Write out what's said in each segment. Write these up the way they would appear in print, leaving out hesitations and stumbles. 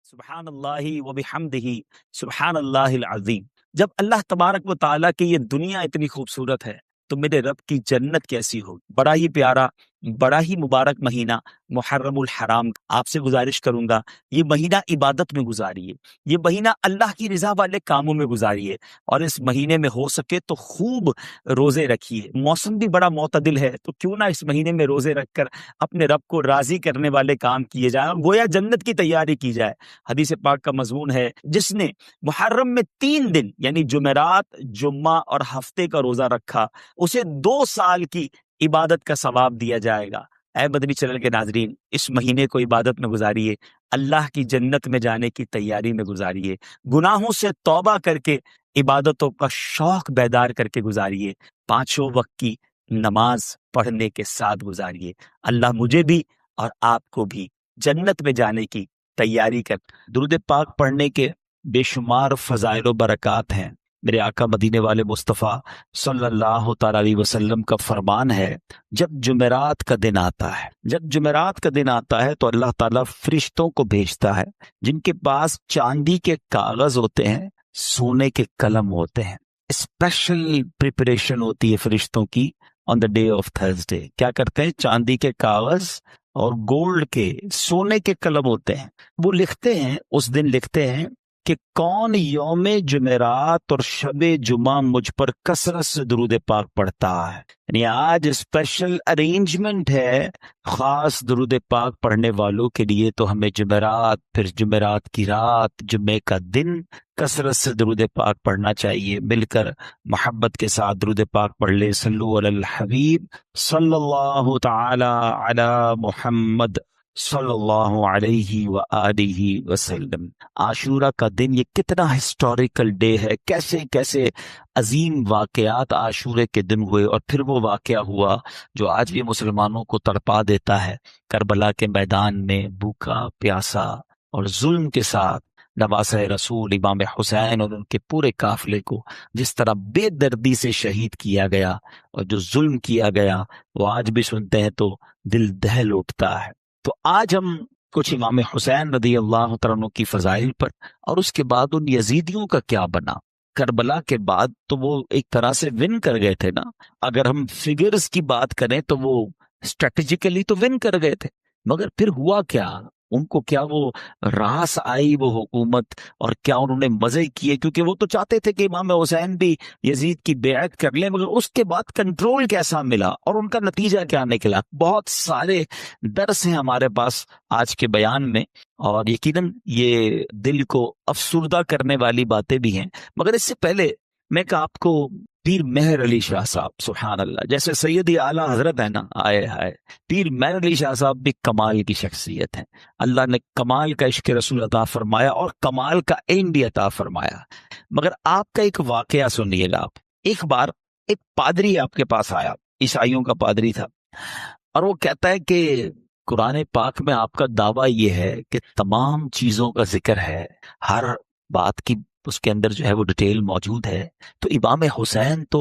سبحان اللہ و بحمدہ سبحان اللہ العظیم۔ جب اللہ تبارک و تعالیٰ کی یہ دنیا اتنی خوبصورت ہے تو میرے رب کی جنت کیسی ہوگی۔ بڑا ہی پیارا، بڑا ہی مبارک مہینہ محرم الحرام۔ آپ سے گزارش کروں گا یہ مہینہ عبادت میں گزاریے، یہ مہینہ اللہ کی رضا والے کاموں میں گزاریے، اور اس مہینے میں ہو سکے تو خوب روزے رکھیے۔ موسم بھی بڑا معتدل ہے تو کیوں نہ اس مہینے میں روزے رکھ کر اپنے رب کو راضی کرنے والے کام کیے جائیں، اور گویا جنت کی تیاری کی جائے۔ حدیث پاک کا مضمون ہے جس نے محرم میں 3 دن یعنی جمعرات، جمعہ اور ہفتے کا روزہ رکھا اسے 2 سال کی عبادت کا ثواب دیا جائے گا۔ اے مدنی چینل کے ناظرین، اس مہینے کو عبادت میں گزاریے، اللہ کی جنت میں جانے کی تیاری میں گزاریے، گناہوں سے توبہ کر کے عبادتوں کا شوق بیدار کر کے گزاریے، 5 وقت کی نماز پڑھنے کے ساتھ گزاریے۔ اللہ مجھے بھی اور آپ کو بھی جنت میں جانے کی تیاری کر۔ درود پاک پڑھنے کے بے شمار فضائل و برکات ہیں۔ میرے آقا مدینے والے مصطفیٰ صلی اللہ تعالی علیہ وسلم کا فرمان ہے، جب جمعرات کا دن آتا ہے، جب جمعرات کا دن آتا ہے تو اللہ تعالیٰ فرشتوں کو بھیجتا ہے جن کے پاس چاندی کے کاغذ ہوتے ہیں، سونے کے قلم ہوتے ہیں۔ اسپیشل پریپریشن ہوتی ہے فرشتوں کی آن دا ڈے آف تھرسڈے۔ کیا کرتے ہیں؟ چاندی کے کاغذ اور گولڈ کے، سونے کے قلم ہوتے ہیں۔ وہ لکھتے ہیں، اس دن لکھتے ہیں کہ کون یوم جمعرات اور شب جمعہ مجھ پر کثرت سے درود پاک پڑھتا ہے۔ یعنی آج اسپیشل ارینجمنٹ ہے خاص درود پاک پڑھنے والوں کے لیے، تو ہمیں جمعرات، پھر جمعرات کی رات، جمعے کا دن کثرت سے درود پاک پڑھنا چاہیے۔ مل کر محبت کے ساتھ درود پاک پڑھ لے۔ صلو علی الحبیب صلی اللہ تعالی علی محمد صلی اللہ علیہ وآلہ وسلم۔ عاشورہ کا دن یہ کتنا ہسٹوریکل ڈے ہے، کیسے کیسے عظیم واقعات عاشورے کے دن ہوئے، اور پھر وہ واقعہ ہوا جو آج بھی مسلمانوں کو تڑپا دیتا ہے۔ کربلا کے میدان میں بھوکا پیاسا اور ظلم کے ساتھ نواسہ رسول امام حسین اور ان کے پورے قافلے کو جس طرح بے دردی سے شہید کیا گیا، اور جو ظلم کیا گیا وہ آج بھی سنتے ہیں تو دل دہل اٹھتا ہے۔ تو آج ہم کچھ امام حسین رضی اللہ تعالیٰ عنہ کی فضائل پر، اور اس کے بعد ان یزیدیوں کا کیا بنا۔ کربلا کے بعد تو وہ ایک طرح سے ون کر گئے تھے نا، اگر ہم فگرز کی بات کریں تو وہ اسٹریٹجیکلی تو ون کر گئے تھے، مگر پھر ہوا کیا؟ ان کو کیا وہ راس آئی وہ حکومت، اور کیا انہوں نے مزے کیے؟ کیونکہ وہ تو چاہتے تھے کہ امام حسین بھی یزید کی بیعت کر لیں، مگر اس کے بعد کنٹرول کیسا ملا اور ان کا نتیجہ کیا نکلا؟ بہت سارے درس ہیں ہمارے پاس آج کے بیان میں، اور یقیناً یہ دل کو افسردہ کرنے والی باتیں بھی ہیں۔ مگر اس سے پہلے میں کہ آپ کو پیر مہر علی شاہ صاحب، سبحان اللہ، جیسے سیدی اعلیٰ حضرت ہے نا، آئے ہائے، پیر مہر علی شاہ صاحب بھی کمال کی شخصیت ہیں۔ اللہ نے کمال کا عشق رسول عطا فرمایا اور کمال کا علم بھی عطا فرمایا۔ مگر آپ کا ایک واقعہ سنیے گا آپ۔ ایک بار ایک پادری آپ کے پاس آیا، عیسائیوں کا پادری تھا، اور وہ کہتا ہے کہ قرآن پاک میں آپ کا دعویٰ یہ ہے کہ تمام چیزوں کا ذکر ہے، ہر بات کی اس کے اندر جو ہے وہ ڈیٹیل موجود ہے، تو امام حسین تو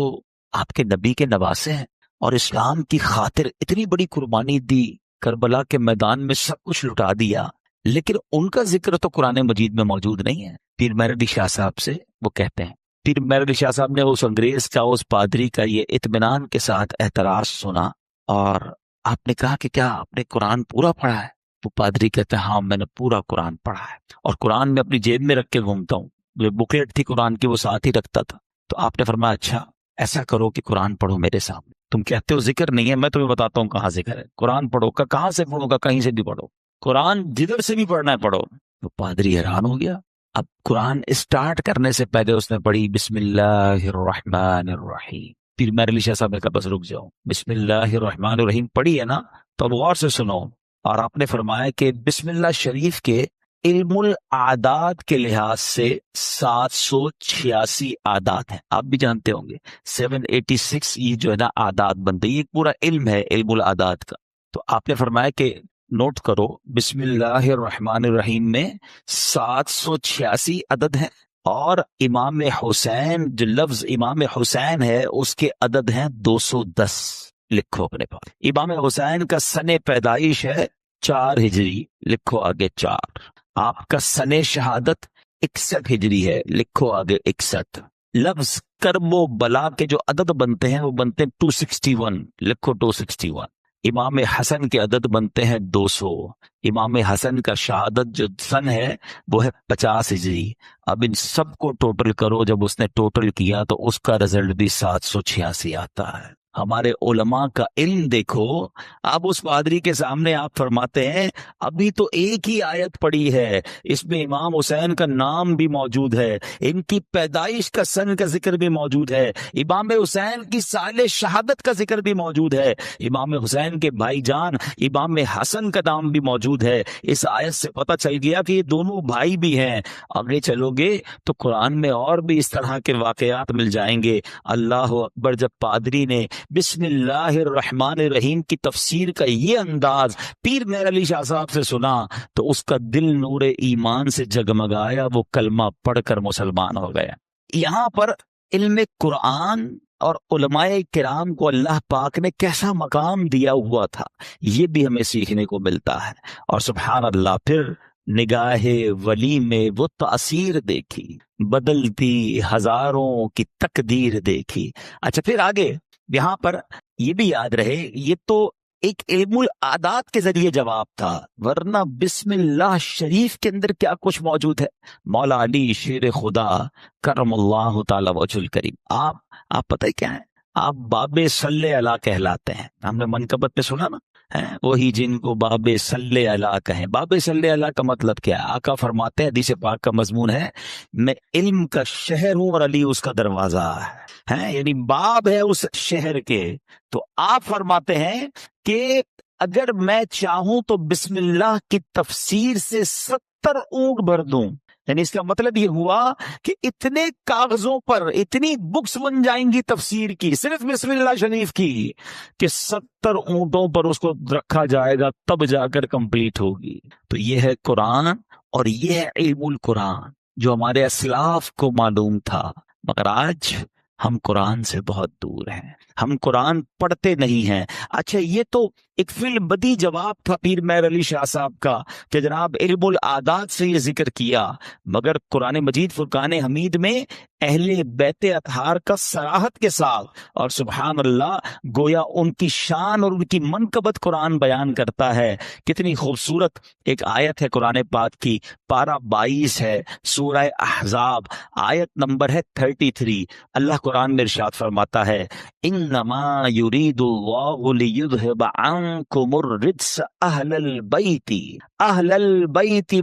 آپ کے نبی کے نواسے ہیں، اور اسلام کی خاطر اتنی بڑی قربانی دی، کربلا کے میدان میں سب کچھ لٹا دیا، لیکن ان کا ذکر تو قرآن مجید میں موجود نہیں ہے۔ پیر مہر علی شاہ صاحب سے وہ کہتے ہیں، پیر مہر علی شاہ صاحب نے اس انگریز کا، اس پادری کا یہ اطمینان کے ساتھ اعتراض سنا، اور آپ نے کہا کہ کیا آپ نے قرآن پورا پڑھا ہے؟ وہ پادری کہتے ہیں ہاں میں نے پورا قرآن پڑھا ہے، اور قرآن میں اپنی جیب میں رکھ کے گھومتا ہوں، جو بکلیٹ تھی قرآن کی وہ ساتھ ہی رکھتا تھا۔ تو آپ نے فرمایا اچھا ایسا کرو کہ قرآن پڑھو میرے سامنے، تم کہتے ہو ذکر نہیں ہے، میں تمہیں بتاتا ہوں کہاں ذکر ہے، قرآن پڑھو۔ کہاں سے پڑھوں گا؟ کہیں سے بھی پڑھو، قرآن جدھر سے بھی پڑھنا ہے پڑھو۔ تو پادری حیران ہو گیا۔ اب قرآن اسٹارٹ کرنے سے پہلے اس نے پڑھی بسم اللہ الرحمن الرحیم۔ پھر مہر علی شاہ صاحب نے کہا بس رک جاؤ، بسم اللہ الرحمن الرحیم پڑھی ہے نا، تو اب غور سے سنو۔ اور آپ نے فرمایا کہ بسم اللہ شریف کے علم الاعداد کے لحاظ سے 786 اعداد ہیں، آپ بھی جانتے ہوں گے 786 یہ جو ہے نا اعداد بنتے، یہ پورا علم ہے علم الاعداد کا۔ تو آپ نے فرمایا کہ نوٹ کرو بسم اللہ الرحمن الرحیم میں 786 عدد ہیں، اور امام حسین جو لفظ امام حسین ہے اس کے عدد ہیں 210۔ لکھو اپنے پاس، امام حسین کا سن پیدائش ہے 4 ہجری، لکھو آگے 4، آپ کا سن شہادت 61 ہجری ہے، لکھو آگے 61۔ لفظ کرب و بلا کے جو عدد بنتے ہیں وہ بنتے ہیں 261، لکھو 261۔ امام حسن کے عدد بنتے ہیں 200۔ امام حسن کا شہادت جو سن ہے وہ ہے 50 ہجری۔ اب ان سب کو ٹوٹل کرو، جب اس نے ٹوٹل کیا تو اس کا رزلٹ بھی 786 آتا ہے۔ ہمارے علماء کا علم دیکھو۔ اب اس پادری کے سامنے آپ فرماتے ہیں ابھی تو ایک ہی آیت پڑی ہے، اس میں امام حسین کا نام بھی موجود ہے، ان کی پیدائش کا سن کا ذکر بھی موجود ہے، امام حسین کی سال شہادت کا ذکر بھی موجود ہے، امام حسین کے بھائی جان امام حسن کا نام بھی موجود ہے۔ اس آیت سے پتہ چل گیا کہ یہ دونوں بھائی بھی ہیں۔ آگے چلو گے تو قرآن میں اور بھی اس طرح کے واقعات مل جائیں گے۔ اللہ اکبر۔ جب پادری نے بسم اللہ الرحمن الرحیم کی تفسیر کا یہ انداز پیر مہر علی شاہ صاحب سے سنا تو اس کا دل نور ایمان سے جگمگایا، وہ کلمہ پڑھ کر مسلمان ہو گیا۔ یہاں پر علم قرآن اور علماء کرام کو اللہ پاک نے کیسا مقام دیا ہوا تھا یہ بھی ہمیں سیکھنے کو ملتا ہے۔ اور سبحان اللہ، پھر نگاہ ولی میں وہ تاثیر دیکھی، بدلتی ہزاروں کی تقدیر دیکھی۔ اچھا پھر آگے یہاں پر یہ بھی یاد رہے، یہ تو ایک علم العادات کے ذریعے جواب تھا، ورنہ بسم اللہ شریف کے اندر کیا کچھ موجود ہے۔ مولا علی شیر خدا کرم اللہ تعالی وجہ الکریم، آپ پتہ کیا ہے، آپ باب صلی اللہ کہلاتے ہیں۔ ہم نے منقبت پہ سنا نا، وہی جن کو باب صلی اللہ کہیں۔ باب صلی اللہ کا مطلب کیا ہے؟ آقا فرماتے ہیں، حدیث پاک کا مضمون ہے، میں علم کا شہر ہوں اور علی اس کا دروازہ ہے، یعنی باب ہے اس شہر کے۔ تو آپ فرماتے ہیں کہ اگر میں چاہوں تو بسم اللہ کی تفسیر سے 70 اونٹ بھر دوں، یعنی اس کا مطلب یہ ہوا کہ اتنے کاغذوں پر اتنی بکس بن جائیں گی تفسیر کی، صرف بسم اللہ شریف کی، کہ 70 اونٹوں پر اس کو رکھا جائے گا تب جا کر کمپلیٹ ہوگی۔ تو یہ ہے قرآن اور یہ ہے علم القرآن جو ہمارے اسلاف کو معلوم تھا، مگر آج ہم قرآن سے بہت دور ہیں، ہم قرآن پڑھتے نہیں ہیں۔ اچھا یہ تو ایک فی البدی جواب تھا پیر مہر علی شاہ صاحب کا کہ جناب علم العادات سے یہ ذکر کیا، مگر قرآن مجید فرقان حمید میں اہل بیت اطہار کا صراحت کے ساتھ اور سبحان اللہ گویا ان کی شان اور ان کی منقبت قرآن بیان کرتا ہے۔ کتنی خوبصورت ایک آیت ہے قرآن پاک کی، پارہ 22 ہے، سورہ احزاب، آیت نمبر ہے 33۔ اللہ قرآن میں ارشاد فرماتا ہے انما یرید اللہ لیذھب عنکم الرجس اہل البیت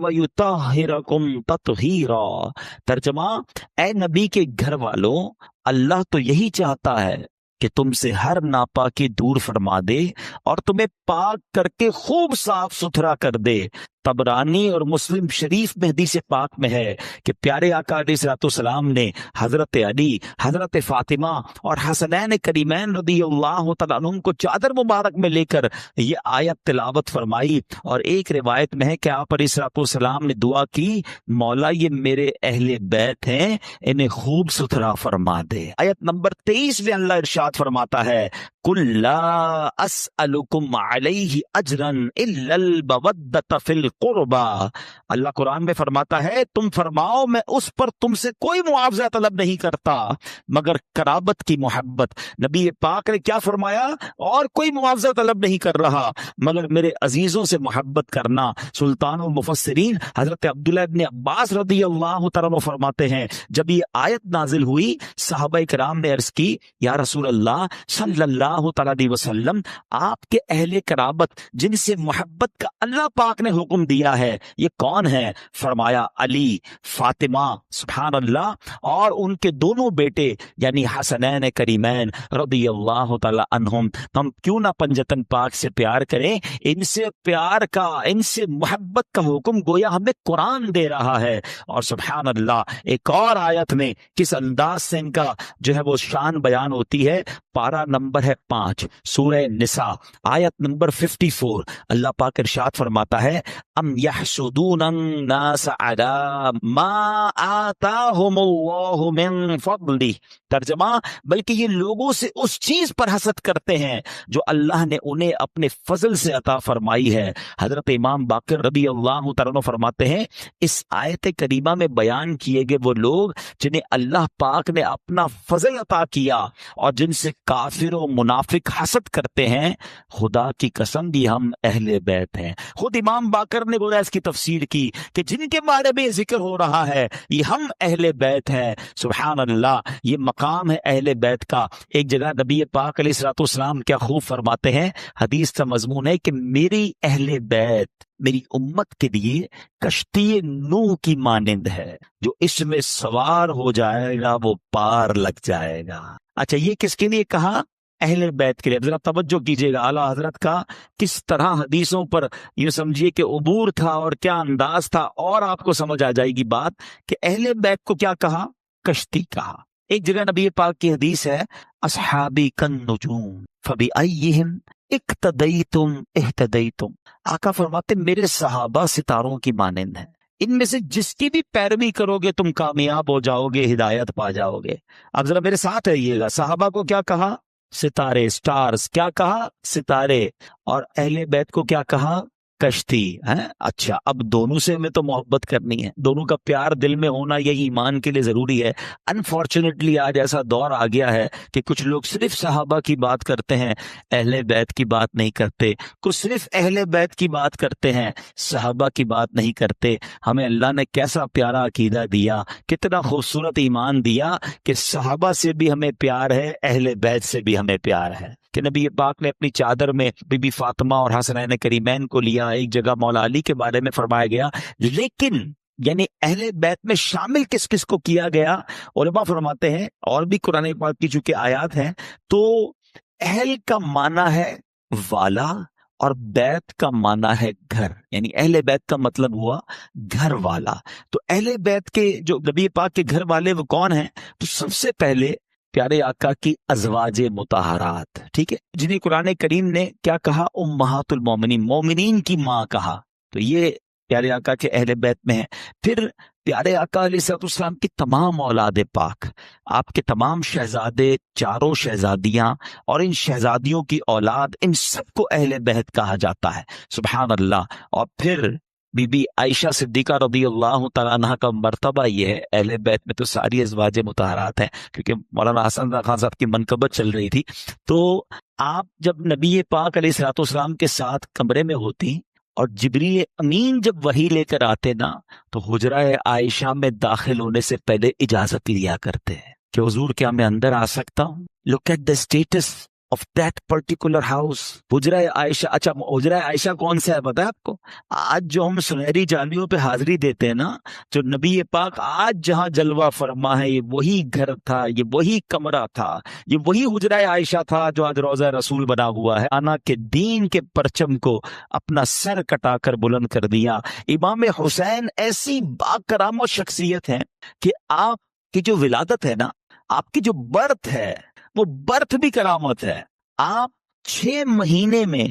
ویطہرکم تطہیرا۔ ترجمہ، اے نبی کے گھر والوں، اللہ تو یہی چاہتا ہے کہ تم سے ہر ناپاکی دور فرما دے اور تمہیں پاک کر کے خوب صاف ستھرا کر دے۔ طبرانی اور مسلم شریف میں حدیث پاک میں ہے کہ پیارے آقا علیہ الصلوۃ والسلام نے حضرت علی، حضرت فاطمہ اور حسنین کریمین رضی اللہ تعالیٰ عنہم کو چادر مبارک میں لے کر یہ آیت تلاوت فرمائی، اور ایک روایت میں ہے کہ آپ علیہ الصلوۃ والسلام نے دعا کی، مولا یہ میرے اہل بیت ہیں، انہیں خوب ستھرا فرما دے۔ آیت نمبر 23 میں اللہ ارشاد فرماتا ہے قُلْ لَا أَسْأَلُكُمْ عَلَيْهِ أَجْرًا إِلَّا الْمَوَدَّةَ فِي الْقُرْبَى۔ اللہ قرآن میں فرماتا ہے تم فرماؤ میں اس پر تم سے کوئی معاوضہ طلب نہیں کرتا مگر قرابت کی محبت۔ نبی پاک نے کیا فرمایا؟ اور کوئی معاوضہ طلب نہیں کر رہا مگر میرے عزیزوں سے محبت کرنا۔ سلطان المفسرین حضرت عبداللہ ابن عباس رضی اللہ تعالیٰ فرماتے ہیں جب یہ آیت نازل ہوئی صحابہ کرام نے عرض کی یا رسول اللہ صلی اللہ تعالیٰ علیہ وسلم، آپ کے اہل قرابت جن سے محبت کا اللہ پاک نے حکم دیا ہے یہ کون ہے؟ فرمایا علی، فاطمہ، سبحان اللہ، اور ان کے دونوں بیٹے یعنی حسنین کریمین رضی اللہ تعالیٰ عنہم۔ ہم کیوں نہ پنجتن پاک سے پیار کریں؟ ان سے پیار کا، ان سے محبت کا حکم گویا ہمیں قرآن دے رہا ہے۔ اور سبحان اللہ ایک اور آیت میں کس انداز سے ان کا جو ہے وہ شان بیان ہوتی ہے، پارہ نمبر ہے 5 سورہ نساء آیت نمبر 54۔ اللہ پاک ارشاد فرماتا ہے ام یحسدون الناس علی ما آتاہم اللہ من فضلہ، ترجمہ بلکہ یہ لوگوں سے اس چیز پر حسد کرتے ہیں جو اللہ نے انہیں اپنے فضل سے عطا فرمائی ہے۔ حضرت امام باقر رضی اللہ تعالیٰ عنہ فرماتے ہیں اس آیت کریمہ میں بیان کیے گئے وہ لوگ جنہیں اللہ پاک نے اپنا فضل عطا کیا اور جن سے کافر و منافق حسد کرتے ہیں، خدا کی قسم بھی ہم اہل بیت ہیں۔ خود امام باقر نے گویا اس کی تفسیر کی کہ جن کے بارے میں ذکر ہو رہا ہے یہ ہم اہل بیت ہیں۔ سبحان اللہ، یہ مقام ہے اہل بیت کا۔ ایک جگہ نبی پاک علیہ الصلوۃ والسلام کیا خوب فرماتے ہیں، حدیث کا مضمون ہے کہ میری اہل بیت میری امت کے لیے کشتی نوح کی مانند ہے، جو اس میں سوار ہو جائے گا وہ پار لگ جائے گا۔ اچھا، یہ کس کے لیے کہا؟ اہل بیت کے لیے۔ ذرا توجہ کیجیے گا اعلیٰ حضرت کا کس طرح حدیثوں پر یہ سمجھیے کہ عبور تھا اور کیا انداز تھا، اور آپ کو سمجھ آ جائے گی بات کہ اہل بیت کو کیا کہا؟ کشتی کہا۔ ایک جگہ نبی پاک کی حدیث ہے اصحابی کالنجوم فبأیہم اقتدیتم اہتدیتم، آقا فرماتے میرے صحابہ ستاروں کی مانند ہیں، ان میں سے جس کی بھی پیروی کرو گے تم کامیاب ہو جاؤ گے، ہدایت پا جاؤ گے۔ اب ذرا میرے ساتھ رہیے گا، صحابہ کو کیا کہا؟ ستارے، سٹارز۔ کیا کہا؟ ستارے۔ اور اہل بیت کو کیا کہا؟ کشتی ہے۔ اچھا، اب دونوں سے ہمیں تو محبت کرنی ہے، دونوں کا پیار دل میں ہونا یہ ایمان کے لیے ضروری ہے۔ انفارچونیٹلی آج ایسا دور آ گیا ہے کہ کچھ لوگ صرف صحابہ کی بات کرتے ہیں، اہل بیت کی بات نہیں کرتے، کچھ صرف اہل بیت کی بات کرتے ہیں، صحابہ کی بات نہیں کرتے۔ ہمیں اللہ نے کیسا پیارا عقیدہ دیا، کتنا خوبصورت ایمان دیا کہ صحابہ سے بھی ہمیں پیار ہے، اہل بیت سے بھی ہمیں پیار ہے۔ کہ نبی پاک نے اپنی چادر میں بی بی فاطمہ اور حسنین کریمین کو لیا، ایک جگہ مولا علی کے بارے میں فرمایا گیا، لیکن یعنی اہل بیت میں شامل کس کس کو کیا گیا؟ علماء فرماتے ہیں، اور بھی قرآن پاک کی چونکہ آیات ہیں، تو اہل کا معنی ہے والا اور بیت کا معنی ہے گھر، یعنی اہل بیت کا مطلب ہوا گھر والا۔ تو اہل بیت کے جو نبی پاک کے گھر والے وہ کون ہیں؟ تو سب سے پہلے پیارے آقا کی ازواج مطہرات، ٹھیک ہے، جنہیں قرآن کریم نے کیا کہا؟ امہات المومنین، مومنین کی ماں کہا۔ تو یہ پیارے آقا کے اہل بیت میں ہے۔ پھر پیارے آقا علیہ الصلوۃ والسلام کی تمام اولاد پاک، آپ کے تمام شہزادے، چاروں شہزادیاں اور ان شہزادیوں کی اولاد، ان سب کو اہل بیت کہا جاتا ہے۔ سبحان اللہ۔ اور پھر بی بی عائشہ صدیقہ رضی اللہ تعالیٰ عنہ کا مرتبہ یہ ہے، اہل بیت میں تو ساری ازواج مطہرات ہیں، کیونکہ مولانا حسن رضا خان صاحب کی منقبت چل رہی تھی۔ تو آپ جب نبی پاک علیہ الصلوۃ والسلام کے ساتھ کمرے میں ہوتی اور جبریل امین جب وحی لے کر آتے نا، تو حجرہ عائشہ میں داخل ہونے سے پہلے اجازت لیا کرتے ہیں کہ حضور کیا میں اندر آ سکتا ہوں؟ Look at the status of that particular house۔ حجرہ عائشہ، اچھا حجرہ عائشہ کون سا ہے پتہ ہے آپ کو؟ آج جو ہم سنہری جالیوں پہ حاضری دیتے ہیں نا، جو نبی پاک آج جہاں جلوہ فرما ہے، یہ وہی گھر تھا، یہ وہی کمرہ تھا، یہ وہی حجرہ عائشہ تھا جو آج روضہ رسول بنا ہوا ہے۔ آنا کے دین کے پرچم کو اپنا سر کٹا کر بلند کر دیا۔ امام حسین ایسی با کرامت شخصیت ہے کہ آپ کی جو ولادت ہے نا، آپ کی جو برتھ ہے، وہ برتھ بھی کرامت ہے۔ آپ 6 مہینے میں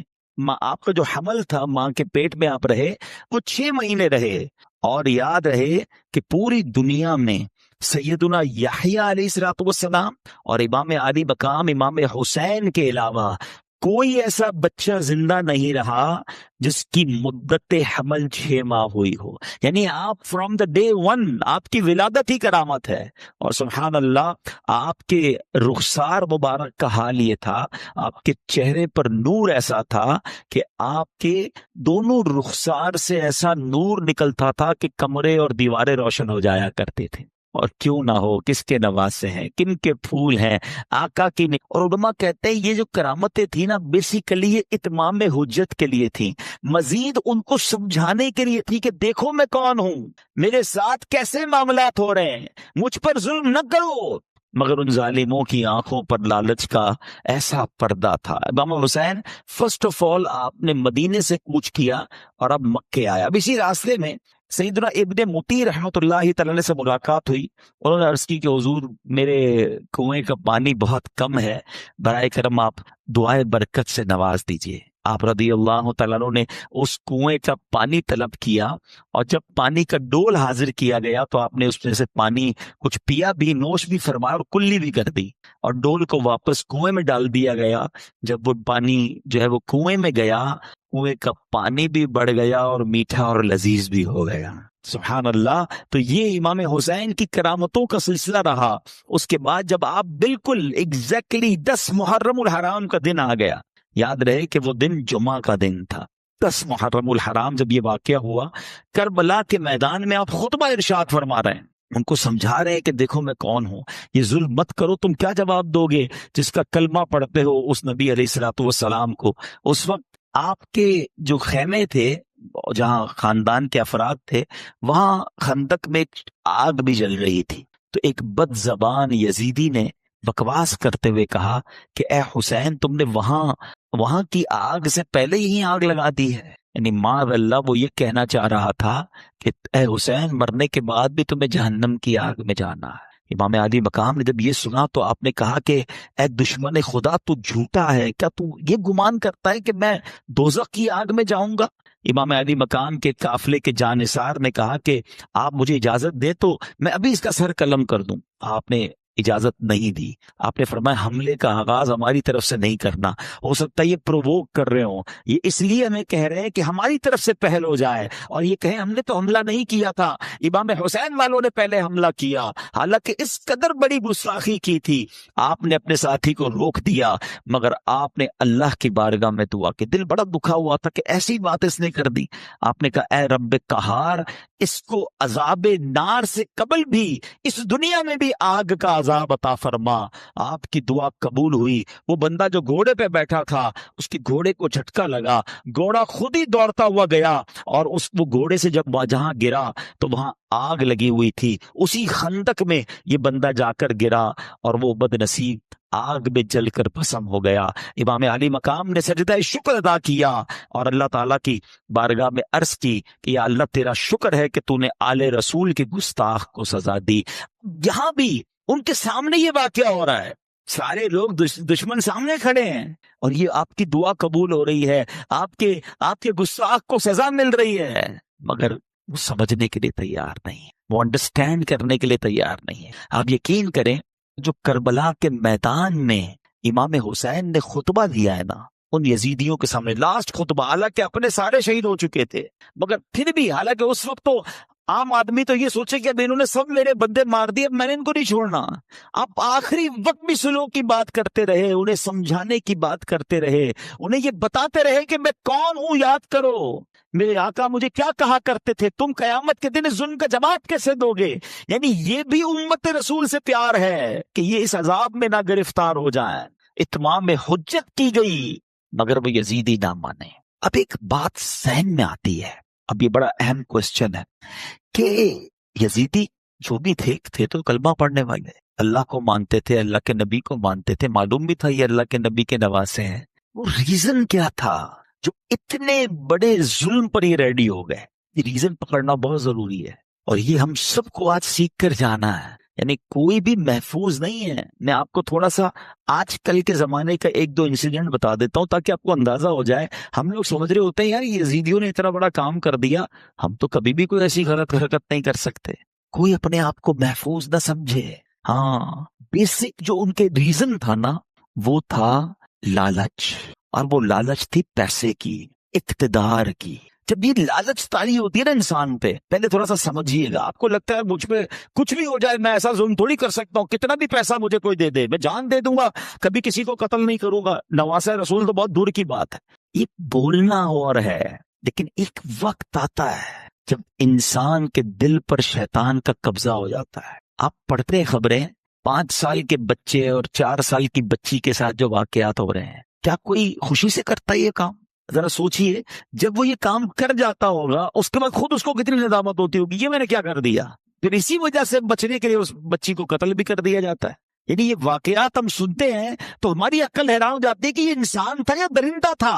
آپ کا جو حمل تھا، ماں کے پیٹ میں آپ رہے، وہ 6 مہینے رہے۔ اور یاد رہے کہ پوری دنیا میں سیدنا یحییٰ علیہ الصلوۃ والسلام اور امام علی مقام امام حسین کے علاوہ کوئی ایسا بچہ زندہ نہیں رہا جس کی مدت حمل 6 ماہ ہوئی ہو۔ یعنی آپ فرام دا ڈے 1 آپ کی ولادت ہی کرامت ہے۔ اور سبحان اللہ، آپ کے رخسار مبارک کا حال یہ تھا، آپ کے چہرے پر نور ایسا تھا کہ آپ کے دونوں رخسار سے ایسا نور نکلتا تھا کہ کمرے اور دیواریں روشن ہو جایا کرتے تھے۔ اور کیوں نہ ہو، کس کے نواسے ہیں، کن کے پھول ہیں، آقا کی۔ اور علماء کہتے ہیں یہ جو کرامتیں تھیں نا، بیسیکلی یہ اتمام حجت کے لیے تھیں، مزید ان کو سمجھانے کے لیے تھی کہ دیکھو میں کون ہوں، میرے ساتھ کیسے معاملات ہو رہے ہیں، مجھ پر ظلم نہ کرو۔ مگر ان ظالموں کی آنکھوں پر لالچ کا ایسا پردہ تھا۔ امام حسین فرسٹ آف آل آپ نے مدینے سے کوچ کیا اور اب مکے آیا۔ اب اسی راستے میں سیدنا ابن مطیع رحمۃ اللہ تعالی سے ملاقات ہوئی۔ انہوں نے عرض کی کہ حضور میرے کنویں کا پانی بہت کم ہے، برائے کرم آپ دعائے برکت سے نواز دیجئے۔ آپ رضی اللہ تعالیٰ عنہ نے اس کنویں کا پانی طلب کیا، اور جب پانی کا ڈول حاضر کیا گیا تو آپ نے اس میں سے پانی کچھ پیا بھی، نوش بھی فرمایا اور کلی بھی کر دی، اور ڈول کو واپس کنویں میں ڈال دیا گیا۔ جب وہ پانی جو ہے وہ کنویں میں گیا، کنویں کا پانی بھی بڑھ گیا اور میٹھا اور لذیذ بھی ہو گیا۔ سبحان اللہ۔ تو یہ امام حسین کی کرامتوں کا سلسلہ رہا۔ اس کے بعد جب آپ بالکل ایگزیکٹلی 10 محرم الحرام کا دن آ گیا، یاد رہے کہ وہ دن جمعہ کا دن تھا، 10 محرم الحرام جب یہ واقعہ ہوا، کربلا کے میدان میں آپ خطبہ ارشاد فرما رہے ہیں، ان کو سمجھا رہے ہیں کہ دیکھو میں کون ہوں، یہ ظلم مت کرو۔ تم کیا جواب دو گے جس کا کلمہ پڑھتے ہو اس نبی علیہ الصلوۃ والسلام کو؟ اس وقت آپ کے جو خیمے تھے، جہاں خاندان کے افراد تھے، وہاں خندق میں ایک آگ بھی جل رہی تھی۔ تو ایک بد زبان یزیدی نے بکواس کرتے ہوئے کہا کہ اے حسین، تم نے وہاں کی آگ سے پہلے ہی آگ لگا دی ہے۔ یعنی معاذ اللہ وہ یہ کہنا چاہ رہا تھا کہ اے حسین، مرنے کے بعد بھی تمہیں جہنم کی آگ میں جانا ہے۔ امام علی مقام نے جب یہ سنا تو آپ نے کہا کہ اے دشمن خدا، تو جھوٹا ہے کیا؟ تو یہ گمان کرتا ہے کہ میں دوزخ کی آگ میں جاؤں گا؟ امام علی مقام کے قافلے کے جانثار نے کہا کہ آپ مجھے اجازت دے تو میں ابھی اس کا سر قلم کر دوں۔ آپ نے اجازت نہیں دی۔ آپ نے فرمایا حملے کا آغاز ہماری طرف سے نہیں کرنا، ہو سکتا ہے یہ پرووک کر رہے ہوں، یہ اس لیے ہمیں کہہ رہے ہیں کہ ہماری طرف سے پہل ہو جائے، اور یہ کہیں ہم نے تو حملہ نہیں کیا تھا، امام حسین والوں نے پہلے حملہ کیا۔ حالانکہ اس قدر بڑی گستاخی کی تھی، آپ نے اپنے ساتھی کو روک دیا، مگر آپ نے اللہ کی بارگاہ میں دعا کی۔ دل بڑا دکھا ہوا تھا کہ ایسی بات اس نے کر دی۔ آپ نے کہا اے رب قہار، اس کو عذاب نار سے قبل بھی اس دنیا میں بھی آگ کا عذاب عطا فرما۔ آپ کی دعا قبول ہوئی۔ وہ بندہ جو گھوڑے پہ بیٹھا تھا، اس کے گھوڑے کو جھٹکا لگا، گھوڑا خود ہی دوڑتا ہوا گیا، اور وہ گھوڑے سے جب جہاں گرا تو وہاں آگ لگی ہوئی تھی، اسی خندق میں یہ بندہ جا کر گرا، اور وہ بد نصیب آگ میں جل کر بھسم ہو گیا۔ امام علی مقام نے سجدہ شکر ادا کیا اور اللہ تعالیٰ کی بارگاہ میں عرض کی کہ یا اللہ، تیرا شکر ہے کہ تو نے آل رسول کے گستاخ کو سزا دی۔ یہاں بھی ان کے سامنے یہ واقعہ ہو رہا ہے، سارے لوگ دشمن سامنے کھڑے ہیں، اور یہ آپ کی دعا قبول ہو رہی ہے، آپ کے گستاخ کو سزا مل رہی ہے، مگر وہ سمجھنے کے لیے تیار نہیں، وہ انڈرسٹینڈ کرنے کے لیے تیار نہیں ہے۔ آپ یقین کریں، جو کربلا کے میدان میں امام حسین نے خطبہ دیا ہے نا، ان یزیدیوں کے سامنے لاسٹ خطبہ، حالانکہ اپنے سارے شہید ہو چکے تھے، مگر پھر بھی، حالانکہ اس وقت تو عام آدمی تو یہ سوچے کہ اب انہوں نے سب میرے بندے مار دیے، اب میں نے ان کو نہیں چھوڑنا۔ آپ آخری وقت بھی سلوک کی بات کرتے رہے، انہیں سمجھانے کی بات کرتے رہے، انہیں یہ بتاتے رہے کہ میں کون ہوں، یاد کرو میرے آقا مجھے کیا کہا کرتے تھے، تم قیامت کے دن ظلم کا جواب کیسے دو گے۔ یعنی یہ بھی امت رسول سے پیار ہے کہ یہ اس عذاب میں نہ گرفتار ہو جائیں۔ اتمام حجت کی گئی، مگر وہ یزیدی نہ مانے۔ اب ایک بات ذہن میں آتی ہے، اب یہ بڑا اہم کوسچن ہے کہ یزیدی جو بھی تھے تو کلمہ پڑھنے والے، اللہ کو مانتے تھے، اللہ کے نبی کو مانتے تھے، معلوم بھی تھا یہ اللہ کے نبی کے نواسے ہیں، وہ ریزن کیا تھا جو اتنے بڑے ظلم پر یہ ریڈی ہو گئے؟ یہ ریزن پکڑنا بہت ضروری ہے، اور یہ ہم سب کو آج سیکھ کر جانا ہے۔ یعنی کوئی بھی محفوظ نہیں ہے۔ میں آپ کو تھوڑا سا آج کل کے زمانے کا 1-2 انسیڈنٹ بتا دیتا ہوں تاکہ آپ کو اندازہ ہو جائے۔ ہم لوگ سمجھ رہے ہوتے ہیں یار یزیدیوں نے اتنا بڑا کام کر دیا، ہم تو کبھی بھی کوئی ایسی غلط حرکت نہیں کر سکتے۔ کوئی اپنے آپ کو محفوظ نہ سمجھے۔ ہاں، بیسک جو ان کے ریزن تھا نا، وہ تھا لالچ، اور وہ لالچ تھی پیسے کی، اقتدار کی۔ جب یہ لالچ طاری ہوتی ہے نا انسان پہ، پہلے تھوڑا سا سمجھیے گا۔ آپ کو لگتا ہے مجھ پہ کچھ بھی ہو جائے، میں ایسا ظلم تھوڑی کر سکتا ہوں، کتنا بھی پیسہ مجھے کوئی دے دے میں جان دے دوں گا، کبھی کسی کو قتل نہیں کروں گا، نواسہ رسول تو بہت دور کی بات ہے۔ یہ بولنا اور ہے، لیکن ایک وقت آتا ہے جب انسان کے دل پر شیطان کا قبضہ ہو جاتا ہے۔ آپ پڑھتے ہیں خبریں، 5 سال کے بچے اور 4 سال کی بچی کے ساتھ جو واقعات ہو رہے ہیں، کیا کوئی خوشی سے کرتا ہے یہ کام؟ ذرا سوچئے، جب وہ یہ کام کر جاتا ہوگا اس کے بعد خود اس کو کتنی ندامت ہوتی ہوگی، یہ میں نے کیا کر دیا۔ پھر اسی وجہ سے بچنے کے لیے اس بچی کو قتل بھی کر دیا جاتا ہے۔ یعنی یہ واقعات ہم سنتے ہیں تو ہماری عقل حیران ہو جاتی ہے کہ یہ انسان تھا یا درندہ تھا۔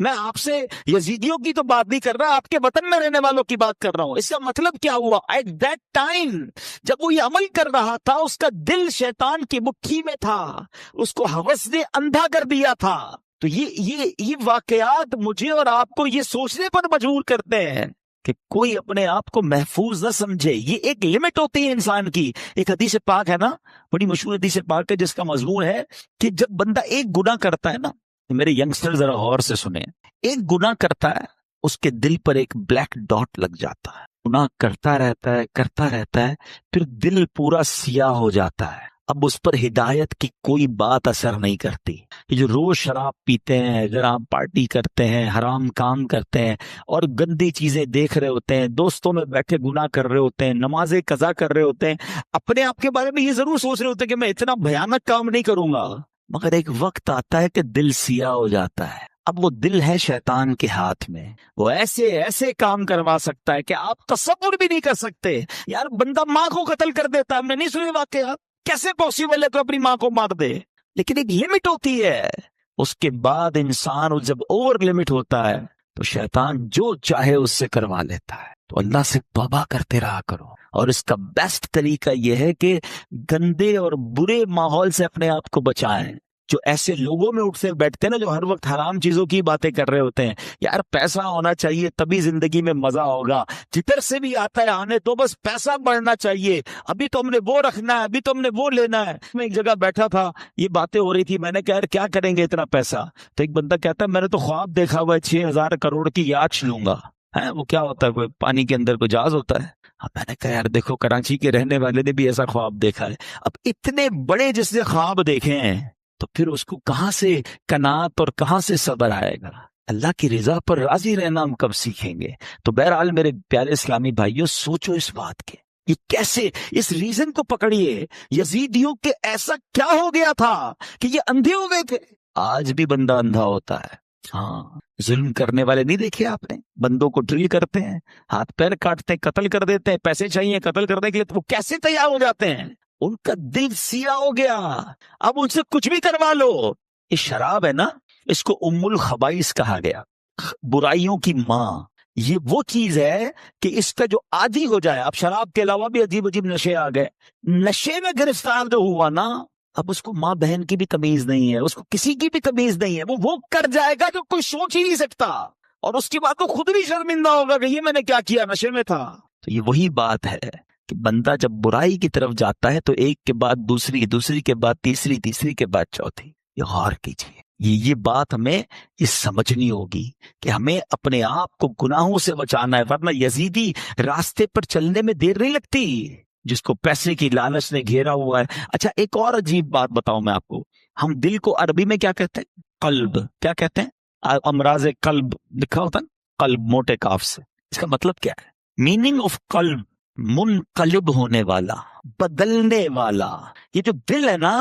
میں آپ سے یزیدیوں کی تو بات نہیں کر رہا، آپ کے وطن میں رہنے والوں کی بات کر رہا ہوں۔ اس کا مطلب کیا ہوا؟ ایٹ دیٹ ٹائم جب وہ یہ عمل کر رہا تھا، اس کا دل شیطان کی مٹھی میں تھا، اس کو ہوس نے اندھا کر دیا تھا۔ تو یہ واقعات مجھے اور آپ کو یہ سوچنے پر مجبور کرتے ہیں کہ کوئی اپنے آپ کو محفوظ نہ سمجھے. یہ ایک لمٹ ہوتی ہے انسان کی. ایک حدیث پاک ہے نا, بڑی مشہور حدیث پاک ہے, جس کا مضمون ہے کہ جب بندہ ایک گناہ کرتا ہے نا, میرے ینگسٹر ذرا غور سے سنیں, ایک گناہ کرتا ہے, اس کے دل پر ایک بلیک ڈاٹ لگ جاتا ہے, گناہ کرتا رہتا ہے, پھر دل پورا سیاہ ہو جاتا ہے. اب اس پر ہدایت کی کوئی بات اثر نہیں کرتی. یہ جو روز شراب پیتے ہیں, حرام پارٹی کرتے ہیں, حرام کام کرتے ہیں اور گندی چیزیں دیکھ رہے ہوتے ہیں, دوستوں میں بیٹھے گناہ کر رہے ہوتے ہیں, نمازیں قضا کر رہے ہوتے ہیں, اپنے آپ کے بارے میں یہ ضرور سوچ رہے ہوتے ہیں کہ میں اتنا بھیانک کام نہیں کروں گا, مگر ایک وقت آتا ہے کہ دل سیاہ ہو جاتا ہے. اب وہ دل ہے شیطان کے ہاتھ میں, وہ ایسے کام کروا سکتا ہے کہ آپ تصور بھی نہیں کر سکتے. یار بندہ ماں کو قتل کر دیتا, ہم نے نہیں سنے واقعات, کیسے پاسبل ہے تو اپنی ماں کو مار دے. لیکن ایک لمٹ ہوتی ہے, اس کے بعد انسان جب اوور لمٹ ہوتا ہے تو شیطان جو چاہے اس سے کروا لیتا ہے. تو اللہ سے توبہ کرتے رہا کرو, اور اس کا بیسٹ طریقہ یہ ہے کہ گندے اور برے ماحول سے اپنے آپ کو بچائیں. جو ایسے لوگوں میں اٹھتے بیٹھتے ہیں نا, جو ہر وقت حرام چیزوں کی باتیں کر رہے ہوتے ہیں, یار پیسہ ہونا چاہیے تبھی زندگی میں مزہ ہوگا, جدھر سے بھی آتا ہے آنے تو بس پیسہ بڑھنا چاہیے, ابھی تو ہم نے وہ رکھنا ہے, ابھی تو ہم نے وہ لینا ہے. میں ایک جگہ بیٹھا تھا, یہ باتیں ہو رہی تھی, میں نے کہا یار کیا کریں گے اتنا پیسہ؟ تو ایک بندہ کہتا ہے میں نے تو خواب دیکھا ہوا ہے 6,000 کروڑ کی یاچ لوں گا. وہ کیا ہوتا ہے, کوئی پانی کے اندر کوئی جہاز ہوتا ہے؟ میں نے کہا یار دیکھو, کراچی کے رہنے والے نے بھی ایسا خواب دیکھا ہے. اب اتنے بڑے جس نے خواب دیکھے ہیں تو پھر اس کو کہاں سے قناعت اور کہاں سے صبر آئے گا؟ اللہ کی رضا پر راضی رہنا ہم کب سیکھیں گے؟ تو بہرحال میرے پیارے اسلامی بھائیوں, سوچو اس بات کے, یہ کیسے, اس ریزن کو پکڑیے. یزیدیوں کے ایسا کیا ہو گیا تھا کہ یہ اندھے ہو گئے تھے؟ آج بھی بندہ اندھا ہوتا ہے. ہاں, ظلم کرنے والے نہیں دیکھے آپ نے؟ بندوں کو ڈرل کرتے ہیں, ہاتھ پیر کاٹتے ہیں, قتل کر دیتے ہیں, پیسے چاہیے قتل کرنے کے لیے, تو وہ کیسے تیار ہو جاتے ہیں؟ ان کا دل سیاہ ہو گیا, اب ان سے کچھ بھی کروا لو. یہ شراب ہے نا, اس کو ام الخبائث کہا گیا, برائیوں کی ماں. یہ وہ چیز ہے کہ اس کا جو عادی ہو جائے, اب شراب کے علاوہ بھی عجیب عجیب نشے آ گئے, نشے میں گرفتار جو ہوا نا, اب اس کو ماں بہن کی بھی تمیز نہیں ہے, اس کو کسی کی بھی تمیز نہیں ہے. وہ کر جائے گا جو کوئی سوچ ہی نہیں سکتا, اور اس کے بعد وہ خود بھی شرمندہ ہوگا کہ یہ میں نے کیا کیا, نشے میں تھا. تو یہ وہی بات ہے کہ بندہ جب برائی کی طرف جاتا ہے تو ایک کے بعد دوسری, دوسری کے بعد تیسری, تیسری کے بعد چوتھی. یہ غور کیجیے, یہ بات ہمیں یہ سمجھنی ہوگی کہ ہمیں اپنے آپ کو گناہوں سے بچانا ہے, ورنہ یزیدی راستے پر چلنے میں دیر نہیں لگتی, جس کو پیسے کی لالچ نے گھیرا ہوا ہے. اچھا ایک اور عجیب بات بتاؤں میں آپ کو, ہم دل کو عربی میں کیا کہتے ہیں؟ قلب. کیا کہتے ہیں؟ امراض قلب لکھا ہوتا ہے, قلب موٹے کاف سے. اس کا مطلب کیا ہے؟ میننگ آف قلب, منقلب ہونے والا, بدلنے والا. یہ جو دل ہے نا,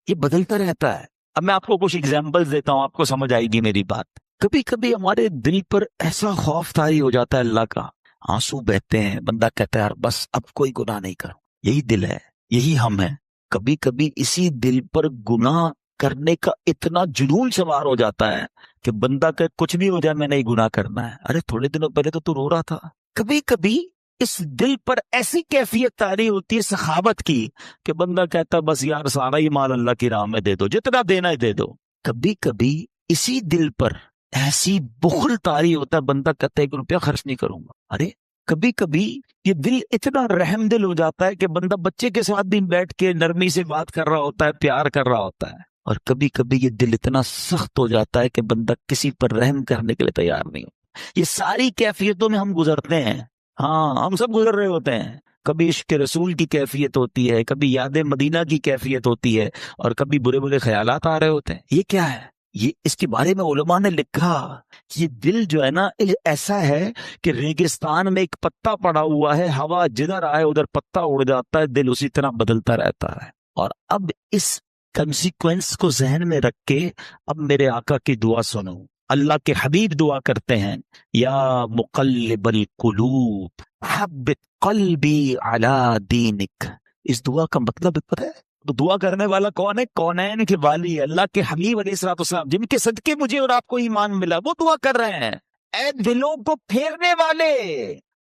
یہ بدلتا رہتا ہے. اب میں آپ کو کچھ ایگزامپلز دیتا ہوں, آپ کو سمجھ آئے گی میری بات. کبھی کبھی ہمارے دل پر ایسا خوف طاری ہو جاتا ہے اللہ کا, آنسو بہتے ہیں, بندہ کہتا ہے یار بس اب کوئی گناہ نہیں کروں. یہی دل ہے, یہی ہم ہیں. کبھی کبھی اسی دل پر گناہ کرنے کا اتنا جنون سوار ہو جاتا ہے کہ بندہ کہ کچھ بھی ہو جائے میں نہیں گناہ کرنا ہے. ارے تھوڑے دنوں پہلے تو رو رہا تھا. کبھی کبھی اس دل پر ایسی کیفیت طاری ہوتی ہے سخاوت کی کہ بندہ کہتا ہے بس یار سارا ہی مال اللہ کی راہ میں دے دو, جتنا دینا ہے دے دو. کبھی کبھی اسی دل پر ایسی بخل طاری ہوتا ہے, بندہ کہتا ہے 1 روپیہ خرچ نہیں کروں گا. ارے کبھی کبھی یہ دل اتنا رحم دل ہو جاتا ہے کہ بندہ بچے کے ساتھ بھی بیٹھ کے نرمی سے بات کر رہا ہوتا ہے, پیار کر رہا ہوتا ہے. اور کبھی کبھی یہ دل اتنا سخت ہو جاتا ہے کہ بندہ کسی پر رحم کرنے کے لیے تیار نہیں ہوتا. یہ ساری کیفیتوں میں ہم گزرتے ہیں. ہاں ہم سب گزر رہے ہوتے ہیں. کبھی عشق رسول کی کیفیت ہوتی ہے, کبھی یاد مدینہ کی کیفیت ہوتی ہے, اور کبھی برے برے خیالات آ رہے ہوتے ہیں. یہ کیا ہے؟ یہ اس کے بارے میں علماء نے لکھا, یہ دل جو ہے نا ایسا ہے کہ ریگستان میں ایک پتا پڑا ہوا ہے, ہوا جدھر آئے ادھر پتا اڑ جاتا ہے, دل اسی طرح بدلتا رہتا ہے. اور اب اس کنسیکوینس کو ذہن میں رکھ کے اب میرے آقا کی دعا سنو. اللہ کے حبیب دعا کرتے ہیں, یا مقلب القلوب حبت قلبی علی دینک. اس دعا کا مطلب پتہ ہے؟ تو دعا کرنے والا کون ہے؟ کونین کے والی اللہ کے حبیب علیہ الصلوۃ والسلام, جن کے صدقے مجھے اور آپ کو ایمان ملا, وہ دعا کر رہے ہیں. اے دلوں کو پھیرنے والے,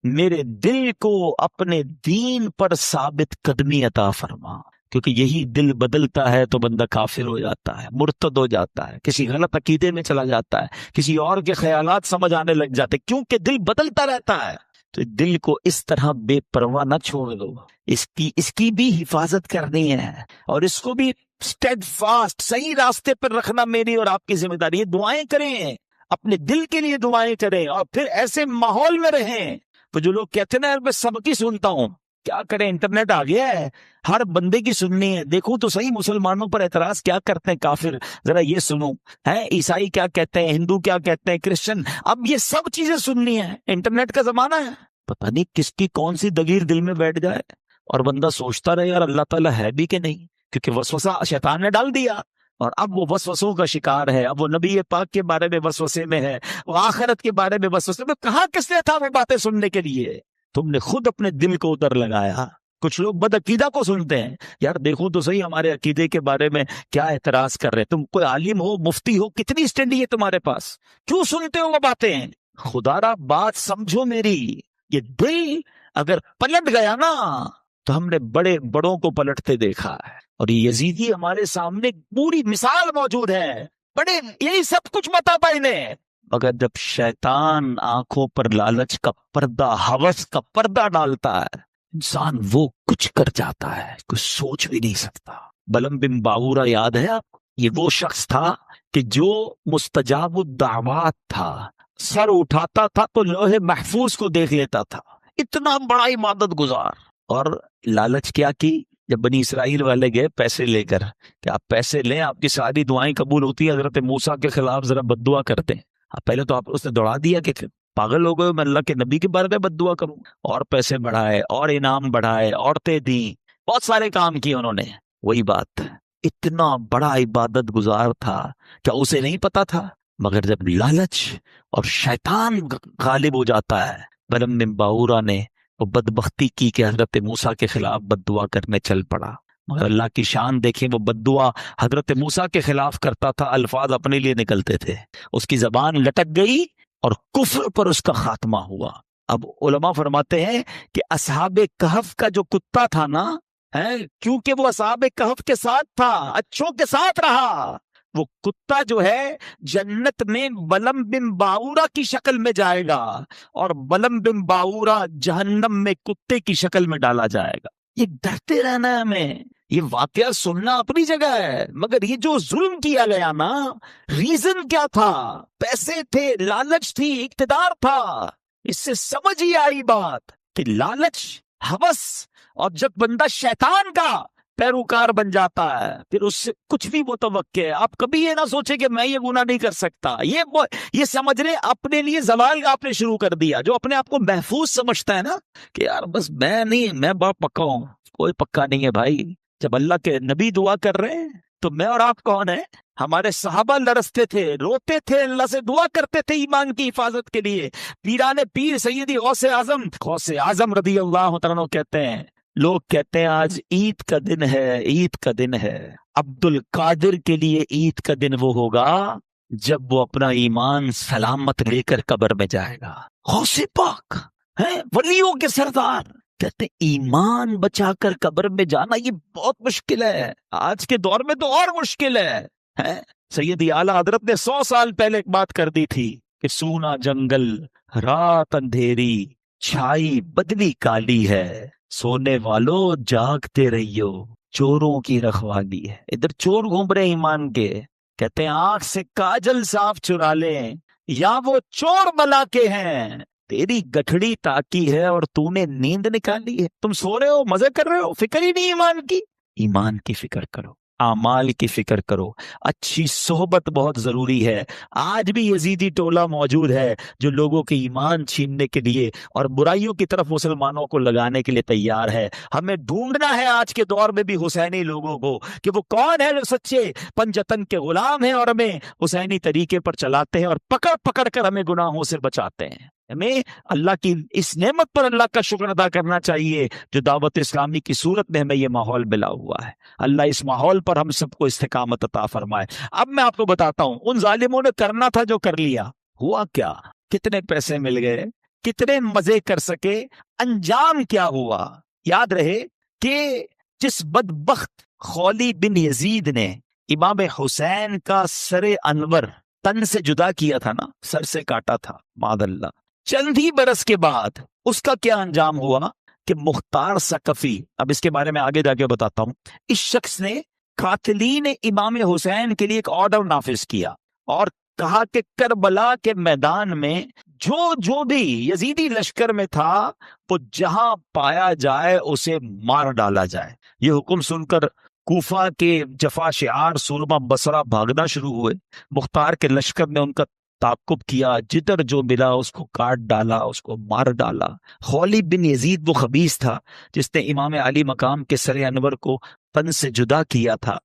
میرے دل کو اپنے دین پر ثابت قدمی عطا فرما. کیونکہ یہی دل بدلتا ہے تو بندہ کافر ہو جاتا ہے، مرتد ہو جاتا ہے، کسی غلط عقیدے میں چلا جاتا ہے، کسی اور کے خیالات سمجھ آنے لگ جاتے، کیونکہ دل بدلتا رہتا ہے۔ تو دل کو اس طرح بے پرواہ نہ چھوڑ دو، اس کی بھی حفاظت کرنی ہے، اور اس کو بھی اسٹیڈ فاسٹ صحیح راستے پر رکھنا میری اور آپ کی ذمہ داری ہے۔ دعائیں کریں، اپنے دل کے لیے دعائیں کریں، اور پھر ایسے ماحول میں رہیں۔ تو جو لوگ کہتے ہیں نا میں سب کی سنتا ہوں، کیا کریں، انٹرنیٹ آ گیا ہے، ہر بندے کی سننی ہے۔ دیکھو تو صحیح مسلمانوں پر اعتراض کیا کرتے ہیں کافر، ذرا یہ سنو، ہے عیسائی کیا کہتے ہیں، ہندو کیا کہتے ہیں، کرسچن، اب یہ سب چیزیں سننی ہے۔ انٹرنیٹ کا زمانہ ہے، پتہ نہیں کس کی کون سی دگیر دل میں بیٹھ جائے اور بندہ سوچتا رہے یار اللہ تعالیٰ ہے بھی کہ نہیں، کیونکہ وسوسہ شیطان نے ڈال دیا، اور اب وہ وسوسوں کا شکار ہے۔ اب وہ نبی پاک کے بارے میں وسوسے میں ہے، وہ آخرت کے بارے میں وسوسے میں۔ کہاں کس نے تھا وہ باتیں سننے کے لیے؟ تم نے خود اپنے دل کو ادھر لگایا۔ کچھ لوگ بد عقیدہ کو سنتے ہیں، یار دیکھو تو صحیح ہمارے عقیدے کے بارے میں کیا اعتراض کر رہے، تم کوئی عالم ہو، مفتی ہو، کتنی اسٹڈی ہے تمہارے پاس، کیوں سنتے ہو وہ باتیں؟ خدا را بات سمجھو میری، یہ دل اگر پلٹ گیا نا تو ہم نے بڑے بڑوں کو پلٹتے دیکھا ہے، اور یہ یزیدی ہمارے سامنے پوری مثال موجود ہے، بڑے یہی سب کچھ متا پائنے، مگر جب شیطان آنکھوں پر لالچ کا پردہ، ہوس کا پردہ ڈالتا ہے، انسان وہ کچھ کر جاتا ہے کوئی سوچ بھی نہیں سکتا۔ بلم بن باورا یاد ہے آپ؟ یہ وہ شخص تھا کہ جو مستجاب الدعوات تھا، سر اٹھاتا تھا تو لوح محفوظ کو دیکھ لیتا تھا، اتنا بڑا عبادت گزار۔ اور لالچ کیا کی؟ جب بنی اسرائیل والے گئے پیسے لے کر کہ آپ پیسے لیں آپ کی ساری دعائیں قبول ہوتی ہیں، حضرت موسیٰ کے خلاف ذرا بد دعا کرتے ہیں، پہلے تو آپ اس نے دوڑا دیا کہ پاگل ہو گئے میں اللہ کے نبی کے بارے میں بد دعا کروں، اور پیسے بڑھائے اور انعام بڑھائے، عورتیں دیں، بہت سارے کام کیے انہوں نے۔ وہی بات، اتنا بڑا عبادت گزار تھا، کیا اسے نہیں پتا تھا؟ مگر جب لالچ اور شیطان غالب ہو جاتا ہے، بلم بن باورا نے وہ بدبختی کی کہ حضرت موسیٰ کے خلاف بد دعا کرنے چل پڑا، مگر اللہ کی شان دیکھیں، وہ بد دعا حضرت موسیٰ کے خلاف کرتا تھا، الفاظ اپنے لیے نکلتے تھے، اس کی زبان لٹک گئی اور کفر پر اس کا خاتمہ ہوا۔ اب علماء فرماتے ہیں کہ اصحاب کہف کا جو کتا تھا نا، کیونکہ وہ اصحاب کہف کے ساتھ تھا، اچھوں کے ساتھ رہا، وہ کتا جو ہے جنت میں بلم بن باورا کی شکل میں جائے گا، اور بلم بن باورا جہنم میں کتے کی شکل میں ڈالا جائے گا۔ یہ ڈرتے رہنا ہے ہمیں، یہ واقعہ سننا اپنی جگہ ہے، مگر یہ جو ظلم کیا گیا نا، ریزن کیا تھا؟ پیسے تھے، لالچ تھی، اقتدار تھا۔ اس سے سمجھ ہی آئی بات کہ لالچ، ہوس، اور جب بندہ شیطان کا پیروکار بن جاتا ہے پھر اس سے کچھ بھی متوقع ہے۔ آپ کبھی یہ نہ سوچیں کہ میں یہ گناہ نہیں کر سکتا، یہ سمجھ رہے اپنے لیے زوال آپ نے شروع کر دیا۔ جو اپنے آپ کو محفوظ سمجھتا ہے نا کہ یار بس میں بہت پکا ہوں، کوئی پکا نہیں ہے بھائی۔ جب اللہ کے نبی دعا کر رہے ہیں تو میں اور آپ کون ہیں؟ ہمارے صحابہ لرزتے تھے، روتے تھے، اللہ سے دعا کرتے تھے ایمان کی حفاظت کے لیے۔ پیران پیر سیدی غوث اعظم رضی اللہ تعالیٰ عنہ کہتے ہیں، لوگ کہتے ہیں آج عید کا دن ہے، عید کا دن ہے، عبد القادر کے لیے عید کا دن وہ ہوگا جب وہ اپنا ایمان سلامت لے کر قبر میں جائے گا۔ غوث پاک ہیں، ولیوں کے سردار، کہتے ہیں ایمان بچا کر قبر میں جانا یہ بہت مشکل ہے، آج کے دور میں تو اور مشکل ہے۔ سیدی اعلیٰ حضرت نے 100 سال پہلے ایک بات کر دی تھی کہ سونا جنگل، رات اندھیری، چھائی بدلی کالی ہے، سونے والوں جاگتے رہیو، چوروں کی رکھوالی ہے۔ ادھر چور گھوم رہے ایمان کے، کہتے ہیں آنکھ سے کاجل صاف چرا لیں یا وہ چور بلا کے ہیں، تیری گٹھڑی تاکی ہے اور تو نے نیند نکالی ہے۔ تم سو رہے ہو، مزے کر رہے ہو، فکر ہی نہیں ایمان کی۔ ایمان کی فکر کرو، اعمال کی فکر کرو، اچھی صحبت بہت ضروری ہے۔ آج بھی یزیدی ٹولہ موجود ہے جو لوگوں کے ایمان چھیننے کے لیے اور برائیوں کی طرف مسلمانوں کو لگانے کے لیے تیار ہے۔ ہمیں ڈھونڈنا ہے آج کے دور میں بھی حسینی لوگوں کو کہ وہ کون ہے جو سچے پنجتن کے غلام ہیں اور ہمیں حسینی طریقے پر چلاتے ہیں اور پکڑ پکڑ کر ہمیں گناہوں سے بچاتے ہیں۔ ہمیں اللہ کی اس نعمت پر اللہ کا شکر ادا کرنا چاہیے جو دعوت اسلامی کی صورت میں ہمیں یہ ماحول ملا ہوا ہے۔ اللہ اس ماحول پر ہم سب کو استقامت عطا فرمائے۔ اب میں آپ کو بتاتا ہوں ان ظالموں نے کرنا تھا جو کر لیا، ہوا کیا؟ کتنے پیسے مل گئے، کتنے مزے کر سکے، انجام کیا ہوا؟ یاد رہے کہ جس بدبخت خولی بن یزید نے امام حسین کا سر انور تن سے جدا کیا تھا نا، سر سے کاٹا تھا معاذ اللہ، چند ہی برس کے بعد اس کا کیا انجام ہوا کہ مختار ثقفی، اب اس کے بارے میں آگے جا کے بتاتا ہوں، اس شخص نے قاتلین امام حسین کے لیے ایک آرڈر نافذ کیا اور کہا کہ کربلا کے میدان میں جو بھی یزیدی لشکر میں تھا وہ جہاں پایا جائے اسے مار ڈالا جائے۔ یہ حکم سن کر کوفہ کے جفا شعار سورما بصرہ بھاگنا شروع ہوئے۔ مختار کے لشکر نے ان کا تعاقب کیا، جدھر جو ملا اس کو کاٹ ڈالا، اس کو مار ڈالا۔ خولی بن یزید وہ خبیث تھا جس نے امام علی مقام کے سر انور کو تن سے جدا کیا تھا،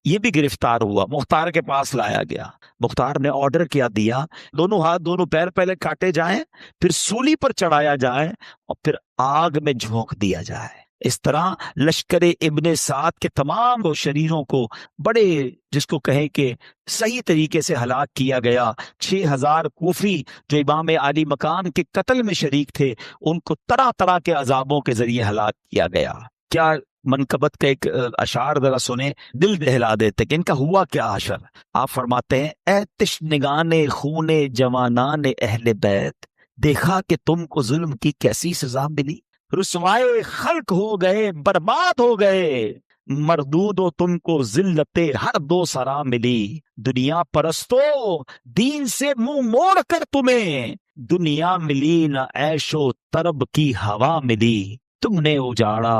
یہ بھی گرفتار ہوا، مختار کے پاس لایا گیا۔ مختار نے آرڈر کیا دیا، دونوں ہاتھ دونوں پیر پہلے کاٹے جائیں، پھر سولی پر چڑھایا جائے اور پھر آگ میں جھونک دیا جائے۔ اس طرح لشکر ابن سعد کے تمام شریروں کو بڑے، جس کو کہیں کہ صحیح طریقے سے ہلاک کیا گیا۔ 6000 کوفی جو امام علی مقام کے قتل میں شریک تھے ان کو طرح طرح کے عذابوں کے ذریعے ہلاک کیا گیا۔ کیا منقبت کا ایک اشعار ذرا سنیں، دل دہلا دیتے کہ ان کا ہوا کیا حشر۔ آپ فرماتے ہیں، اے تشنگان خون جوانان اہل بیت، دیکھا کہ تم کو ظلم کی کیسی سزا ملی، رسوائے خلق ہو گئے، برباد ہو گئے، مردود و تم کو ذلت ہر دو سرا ملی، دنیا پرستو دین سے منہ موڑ کر تمہیں دنیا ملی نہ عیش و طرب کی ہوا ملی، تم نے اجاڑا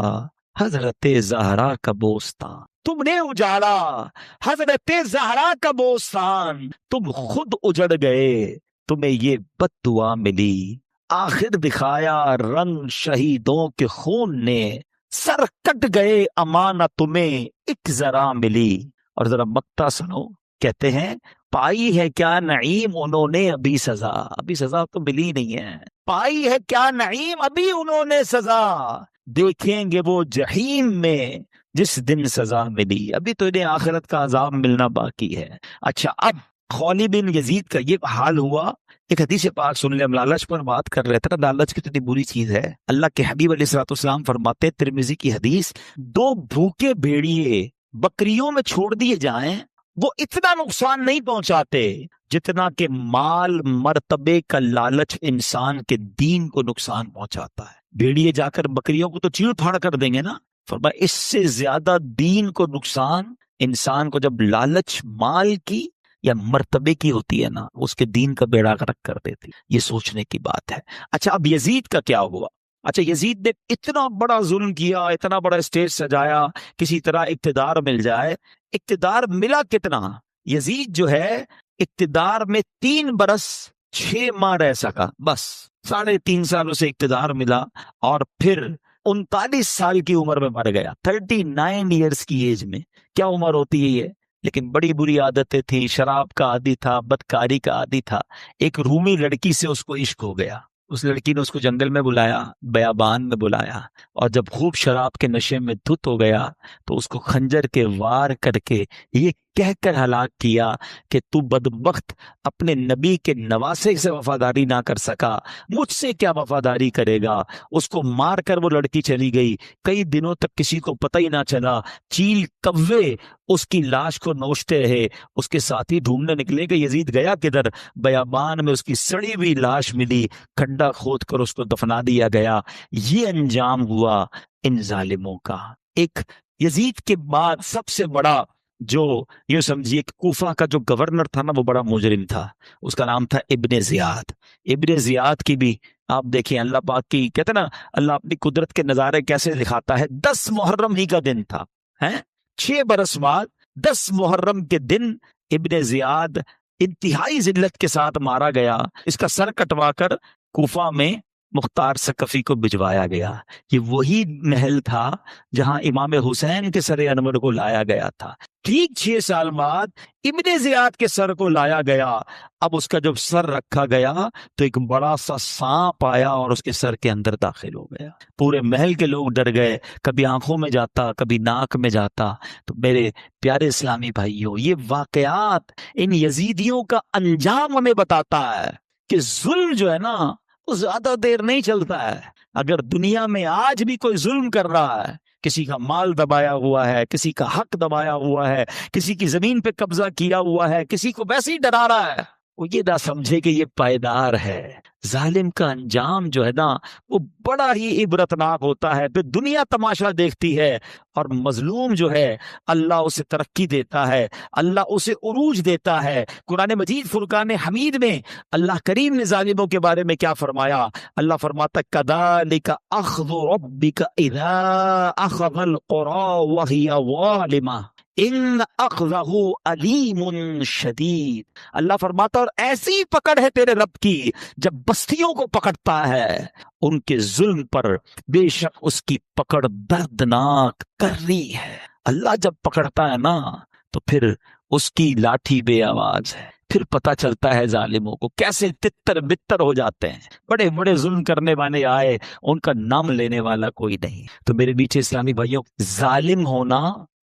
حضرت زہرا کا بوستان، تم نے اجاڑا حضرت زہرا کا بوستان، تم خود اجڑ گئے تمہیں یہ بد دعا ملی، آخر دکھایا رنگ شہیدوں کے خون نے، سر کٹ گئے امانت تمہیں ایک ذرا ملی۔ اور ذرا مقطع سنو، کہتے ہیں پائی ہے کیا نعیم انہوں نے ابھی سزا، ابھی سزا تو ملی نہیں ہے، پائی ہے کیا نعیم ابھی انہوں نے سزا، دیکھیں گے وہ جہیم میں جس دن سزا ملی، ابھی تو انہیں آخرت کا عذاب ملنا باقی ہے۔ اچھا، اب خولی بن یزید کا یہ حال ہوا۔ ایک حدیث پاک سن لیں، ہم لالچ پر بات کر رہے تھے نا، لالچ کتنی بری چیز ہے۔ اللہ کے حبیب علیہ الصلوۃ والسلام فرماتے، ترمذی کی حدیث، 2 بھوکے بھیڑیے بکریوں میں چھوڑ دیے جائیں وہ اتنا نقصان نہیں پہنچاتے جتنا کہ مال مرتبے کا لالچ انسان کے دین کو نقصان پہنچاتا ہے۔ بھیڑیے جا کر بکریوں کو تو چیڑ پھاڑ کر دیں گے نا، فرمایا اس سے زیادہ دین کو نقصان انسان کو جب لالچ مال کی یا مرتبے کی ہوتی ہے نا، اس کے دین کا بیڑا غرق کر دیتی۔ یہ سوچنے کی بات ہے۔ اچھا، اب یزید کا کیا ہوا؟ اچھا، یزید نے اتنا بڑا ظلم کیا، اتنا بڑا اسٹیج سجایا، کسی طرح اقتدار مل جائے۔ اقتدار ملا کتنا؟ یزید جو ہے اقتدار میں 3 برس 6 ماہ رہ سکا، بس 3.5 سال اسے اقتدار ملا، اور پھر 39 سال کی عمر میں مر گیا، 39 ایئرس کی ایج میں۔ کیا عمر ہوتی ہے یہ؟ لیکن بڑی بری عادتیں تھیں، شراب کا عادی تھا، بدکاری کا عادی تھا۔ ایک رومی لڑکی سے اس کو عشق ہو گیا، اس لڑکی نے اس کو جنگل میں بلایا، بیابان میں بلایا، اور جب خوب شراب کے نشے میں دھت ہو گیا تو اس کو خنجر کے وار کر کے یہ کہہ کر ہلاک کیا کہ تو بدبخت اپنے نبی کے نواسے سے وفاداری نہ کر سکا، مجھ سے کیا وفاداری کرے گا۔ اس کو مار کر وہ لڑکی چلی گئی، کئی دنوں تک کسی کو پتہ ہی نہ چلا، چیل کوے اس کی لاش کو نوچتے رہے۔ اس کے ساتھی ڈھونڈنے نکلے کہ یزید گیا کدھر، بیابان میں اس کی سڑی ہوئی لاش ملی، کھڈا کھود کر اس کو دفنا دیا گیا۔ یہ انجام ہوا ان ظالموں کا۔ ایک یزید کے بعد سب سے بڑا جو یوں سمجھیے کہ کوفہ کا جو گورنر تھا نا، وہ بڑا مجرم تھا، اس کا نام تھا ابن زیاد۔ ابن زیاد کی بھی آپ دیکھیں، اللہ پاک کی کہتے نا، اللہ اپنی قدرت کے نظارے کیسے دکھاتا ہے۔ 10 محرم ہی کا دن تھا، 6 برس بعد 10 محرم کے دن ابن زیاد انتہائی ذلت کے ساتھ مارا گیا۔ اس کا سر کٹوا کر کوفہ میں مختار ثقفی کو بھجوایا گیا۔ یہ وہی محل تھا جہاں امام حسین کے سر انور کو لایا گیا تھا۔ ٹھیک 6 سال بعد ابن زیاد کے سر کو لایا گیا۔ اب اس کا جب سر رکھا گیا تو ایک بڑا سا سانپ آیا اور اس کے سر کے اندر داخل ہو گیا۔ پورے محل کے لوگ ڈر گئے، کبھی آنکھوں میں جاتا، کبھی ناک میں جاتا۔ تو میرے پیارے اسلامی بھائیوں، یہ واقعات ان یزیدیوں کا انجام ہمیں بتاتا ہے کہ ظلم جو ہے نا وہ زیادہ دیر نہیں چلتا ہے۔ اگر دنیا میں آج بھی کوئی ظلم کر رہا ہے، کسی کا مال دبایا ہوا ہے، کسی کا حق دبایا ہوا ہے، کسی کی زمین پہ قبضہ کیا ہوا ہے، کسی کو ویسے ہی ڈرا رہا ہے، وہ یہ نہ سمجھے کہ یہ پائیدار ہے۔ ظالم کا انجام جو ہے نا وہ بڑا ہی عبرتناک ہوتا ہے، پھر دنیا تماشا دیکھتی ہے، اور مظلوم جو ہے اللہ اسے ترقی دیتا ہے، اللہ اسے عروج دیتا ہے۔ قرآن مجید فرقان حمید میں اللہ کریم نے ظالموں کے بارے میں کیا فرمایا؟ اللہ فرماتا کذالک اخذ ربک اذا اخذ القری وہی ظالمہ ان اخذہ علیم شدید۔ اللہ فرماتا اور ایسی پکڑ ہے تیرے رب کی جب بستیوں کو پکڑتا ہے ان کے ظلم پر، بے شک اس کی پکڑ دردناک کرری ہے۔ اللہ جب پکڑتا ہے نا تو پھر اس کی لاٹھی بے آواز ہے، پھر پتہ چلتا ہے ظالموں کو کیسے تتر بتر ہو جاتے ہیں۔ بڑے بڑے ظلم کرنے والے آئے، ان کا نام لینے والا کوئی نہیں۔ تو میرے بیچ اسلامی بھائیوں، ظالم ہونا